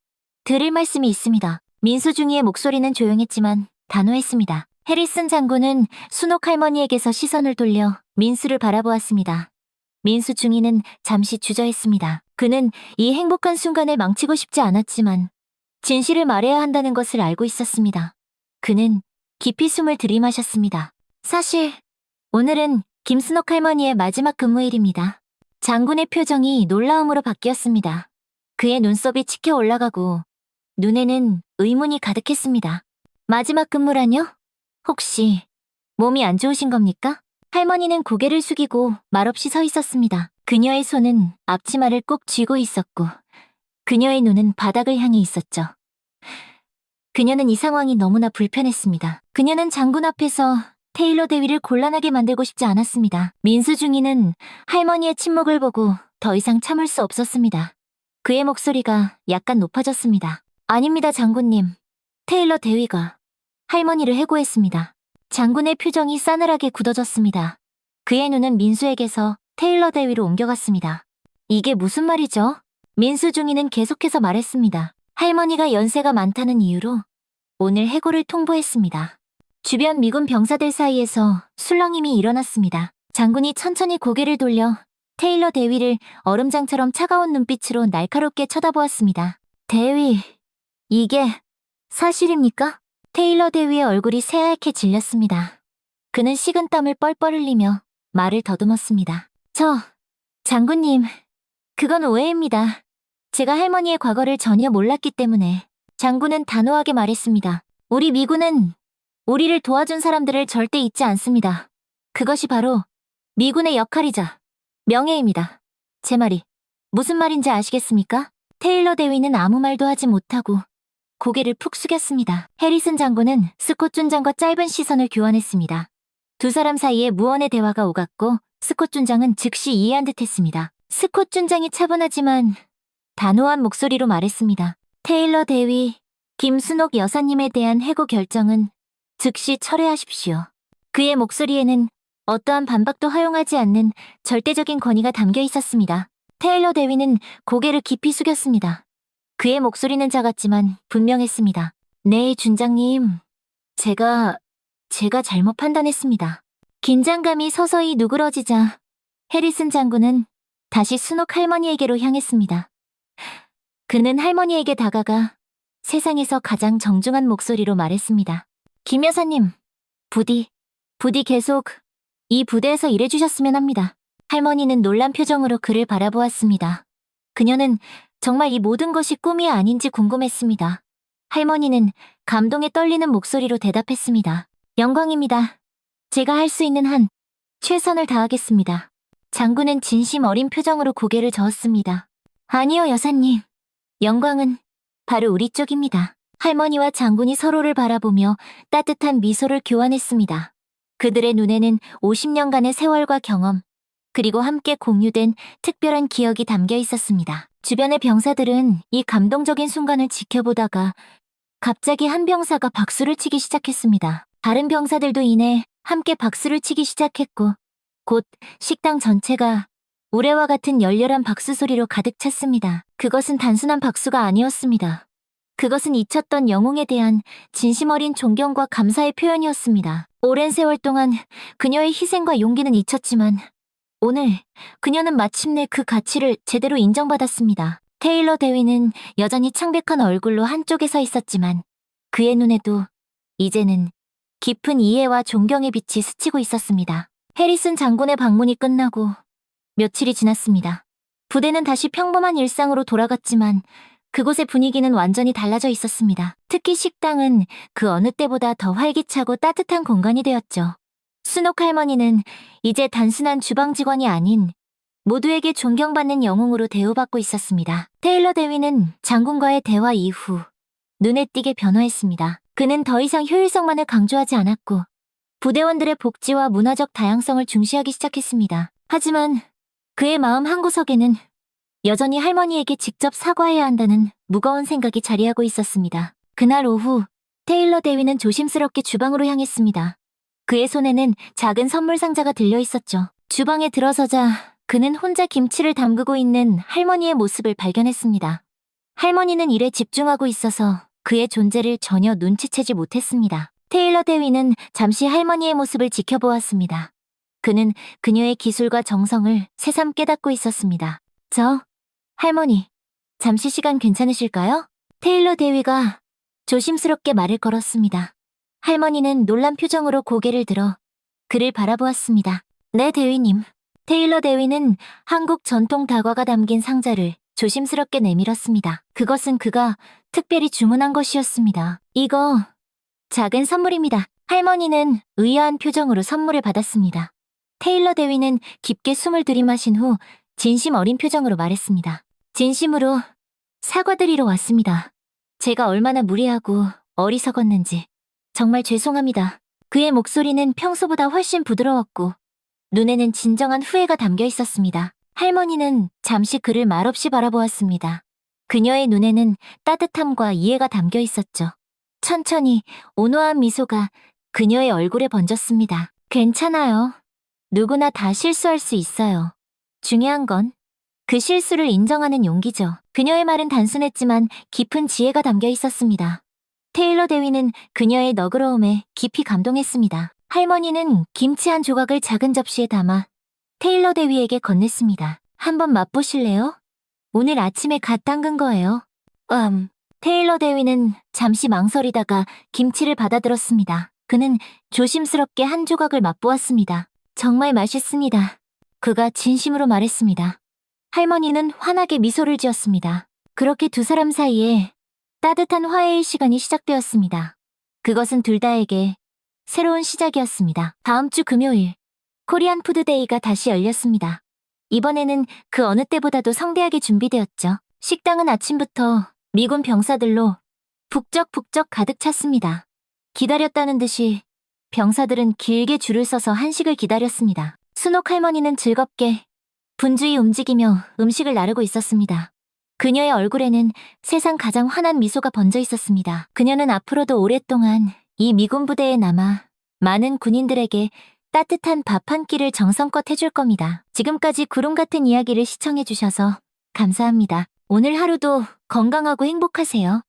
드릴 말씀이 있습니다. 민수중이의 목소리는 조용했지만 단호했습니다. 해리슨 장군은 순옥 할머니에게서 시선을 돌려 민수를 바라보았습니다. 민수중이는 잠시 주저했습니다. 그는 이 행복한 순간을 망치고 싶지 않았지만 진실을 말해야 한다는 것을 알고 있었습니다. 그는 깊이 숨을 들이마셨습니다. 사실 오늘은 김순옥 할머니의 마지막 근무일입니다. 장군의 표정이 놀라움으로 바뀌었습니다. 그의 눈썹이 치켜 올라가고 눈에는 의문이 가득했습니다. 마지막 근무라뇨? 혹시 몸이 안 좋으신 겁니까? 할머니는 고개를 숙이고 말없이 서 있었습니다. 그녀의 손은 앞치마를 꼭 쥐고 있었고 그녀의 눈은 바닥을 향해 있었죠. 그녀는 이 상황이 너무나 불편했습니다. 그녀는 장군 앞에서 테일러 대위를 곤란하게 만들고 싶지 않았습니다. 민수중이는 할머니의 침묵을 보고 더 이상 참을 수 없었습니다. 그의 목소리가 약간 높아졌습니다. 아닙니다, 장군님. 테일러 대위가 할머니를 해고했습니다. 장군의 표정이 싸늘하게 굳어졌습니다. 그의 눈은 민수에게서 테일러 대위로 옮겨갔습니다. 이게 무슨 말이죠? 민수중이는 계속해서 말했습니다. 할머니가 연세가 많다는 이유로 오늘 해고를 통보했습니다. 주변 미군 병사들 사이에서 술렁임이 일어났습니다. 장군이 천천히 고개를 돌려 테일러 대위를 얼음장처럼 차가운 눈빛으로 날카롭게 쳐다보았습니다. 대위, 이게 사실입니까? 테일러 대위의 얼굴이 새하얗게 질렸습니다. 그는 식은땀을 뻘뻘 흘리며 말을 더듬었습니다. 장군님, 그건 오해입니다. 제가 할머니의 과거를 전혀 몰랐기 때문에. 장군은 단호하게 말했습니다. 우리 미군은 우리를 도와준 사람들을 절대 잊지 않습니다. 그것이 바로 미군의 역할이자 명예입니다. 제 말이 무슨 말인지 아시겠습니까? 테일러 대위는 아무 말도 하지 못하고 고개를 푹 숙였습니다. 해리슨 장군은 스콧 준장과 짧은 시선을 교환했습니다. 두 사람 사이에 무언의 대화가 오갔고 스콧 준장은 즉시 이해한 듯했습니다. 스콧 준장이 차분하지만 단호한 목소리로 말했습니다. 테일러 대위, 김순옥 여사님에 대한 해고 결정은 즉시 철회하십시오. 그의 목소리에는 어떠한 반박도 허용하지 않는 절대적인 권위가 담겨 있었습니다. 테일러 대위는 고개를 깊이 숙였습니다. 그의 목소리는 작았지만 분명했습니다. 네, 준장님. 제가 잘못 판단했습니다. 긴장감이 서서히 누그러지자 해리슨 장군은 다시 순옥 할머니에게로 향했습니다. 그는 할머니에게 다가가 세상에서 가장 정중한 목소리로 말했습니다. 김 여사님, 부디 계속 이 부대에서 일해주셨으면 합니다. 할머니는 놀란 표정으로 그를 바라보았습니다. 그녀는 정말 이 모든 것이 꿈이 아닌지 궁금했습니다. 할머니는 감동에 떨리는 목소리로 대답했습니다. 영광입니다. 제가 할 수 있는 한 최선을 다하겠습니다. 장군은 진심 어린 표정으로 고개를 저었습니다. 아니요, 여사님. 영광은 바로 우리 쪽입니다. 할머니와 장군이 서로를 바라보며 따뜻한 미소를 교환했습니다. 그들의 눈에는 50년간의 세월과 경험, 그리고 함께 공유된 특별한 기억이 담겨 있었습니다. 주변의 병사들은 이 감동적인 순간을 지켜보다가 갑자기 한 병사가 박수를 치기 시작했습니다. 다른 병사들도 이내 함께 박수를 치기 시작했고, 곧 식당 전체가 우레와 같은 열렬한 박수 소리로 가득 찼습니다. 그것은 단순한 박수가 아니었습니다. 그것은 잊혔던 영웅에 대한 진심 어린 존경과 감사의 표현이었습니다. 오랜 세월 동안 그녀의 희생과 용기는 잊혔지만 오늘 그녀는 마침내 그 가치를 제대로 인정받았습니다. 테일러 대위는 여전히 창백한 얼굴로 한쪽에 서 있었지만 그의 눈에도 이제는 깊은 이해와 존경의 빛이 스치고 있었습니다. 해리슨 장군의 방문이 끝나고 며칠이 지났습니다. 부대는 다시 평범한 일상으로 돌아갔지만 그곳의 분위기는 완전히 달라져 있었습니다. 특히 식당은 그 어느 때보다 더 활기차고 따뜻한 공간이 되었죠. 순옥 할머니는 이제 단순한 주방 직원이 아닌 모두에게 존경받는 영웅으로 대우받고 있었습니다. 테일러 대위는 장군과의 대화 이후 눈에 띄게 변화했습니다. 그는 더 이상 효율성만을 강조하지 않았고 부대원들의 복지와 문화적 다양성을 중시하기 시작했습니다. 하지만 그의 마음 한구석에는 여전히 할머니에게 직접 사과해야 한다는 무거운 생각이 자리하고 있었습니다. 그날 오후 테일러 대위는 조심스럽게 주방으로 향했습니다. 그의 손에는 작은 선물 상자가 들려 있었죠. 주방에 들어서자 그는 혼자 김치를 담그고 있는 할머니의 모습을 발견했습니다. 할머니는 일에 집중하고 있어서 그의 존재를 전혀 눈치채지 못했습니다. 테일러 대위는 잠시 할머니의 모습을 지켜보았습니다. 그는 그녀의 기술과 정성을 새삼 깨닫고 있었습니다. 할머니, 잠시 시간 괜찮으실까요? 테일러 대위가 조심스럽게 말을 걸었습니다. 할머니는 놀란 표정으로 고개를 들어 그를 바라보았습니다. 네, 대위님. 테일러 대위는 한국 전통 다과가 담긴 상자를 조심스럽게 내밀었습니다. 그것은 그가 특별히 주문한 것이었습니다. 이거 작은 선물입니다. 할머니는 의아한 표정으로 선물을 받았습니다. 테일러 대위는 깊게 숨을 들이마신 후 진심 어린 표정으로 말했습니다. 진심으로 사과드리러 왔습니다. 제가 얼마나 무례하고 어리석었는지 정말 죄송합니다. 그의 목소리는 평소보다 훨씬 부드러웠고 눈에는 진정한 후회가 담겨 있었습니다. 할머니는 잠시 그를 말없이 바라보았습니다. 그녀의 눈에는 따뜻함과 이해가 담겨 있었죠. 천천히 온화한 미소가 그녀의 얼굴에 번졌습니다. 괜찮아요. 누구나 다 실수할 수 있어요. 중요한 건 그 실수를 인정하는 용기죠. 그녀의 말은 단순했지만 깊은 지혜가 담겨 있었습니다. 테일러 대위는 그녀의 너그러움에 깊이 감동했습니다. 할머니는 김치 한 조각을 작은 접시에 담아 테일러 대위에게 건넸습니다. 한번 맛보실래요? 오늘 아침에 갓 담근 거예요. 테일러 대위는 잠시 망설이다가 김치를 받아들었습니다. 그는 조심스럽게 한 조각을 맛보았습니다. 정말 맛있습니다. 그가 진심으로 말했습니다. 할머니는 환하게 미소를 지었습니다. 그렇게 두 사람 사이에 따뜻한 화해의 시간이 시작되었습니다. 그것은 둘 다에게 새로운 시작이었습니다. 다음 주 금요일, 코리안 푸드데이가 다시 열렸습니다. 이번에는 그 어느 때보다도 성대하게 준비되었죠. 식당은 아침부터 미군 병사들로 북적북적 가득 찼습니다. 기다렸다는 듯이 병사들은 길게 줄을 서서 한식을 기다렸습니다. 순옥 할머니는 즐겁게 분주히 움직이며 음식을 나르고 있었습니다. 그녀의 얼굴에는 세상 가장 환한 미소가 번져 있었습니다. 그녀는 앞으로도 오랫동안 이 미군 부대에 남아 많은 군인들에게 따뜻한 밥 한 끼를 정성껏 해줄 겁니다. 지금까지 구름 같은 이야기를 시청해주셔서 감사합니다. 오늘 하루도 건강하고 행복하세요.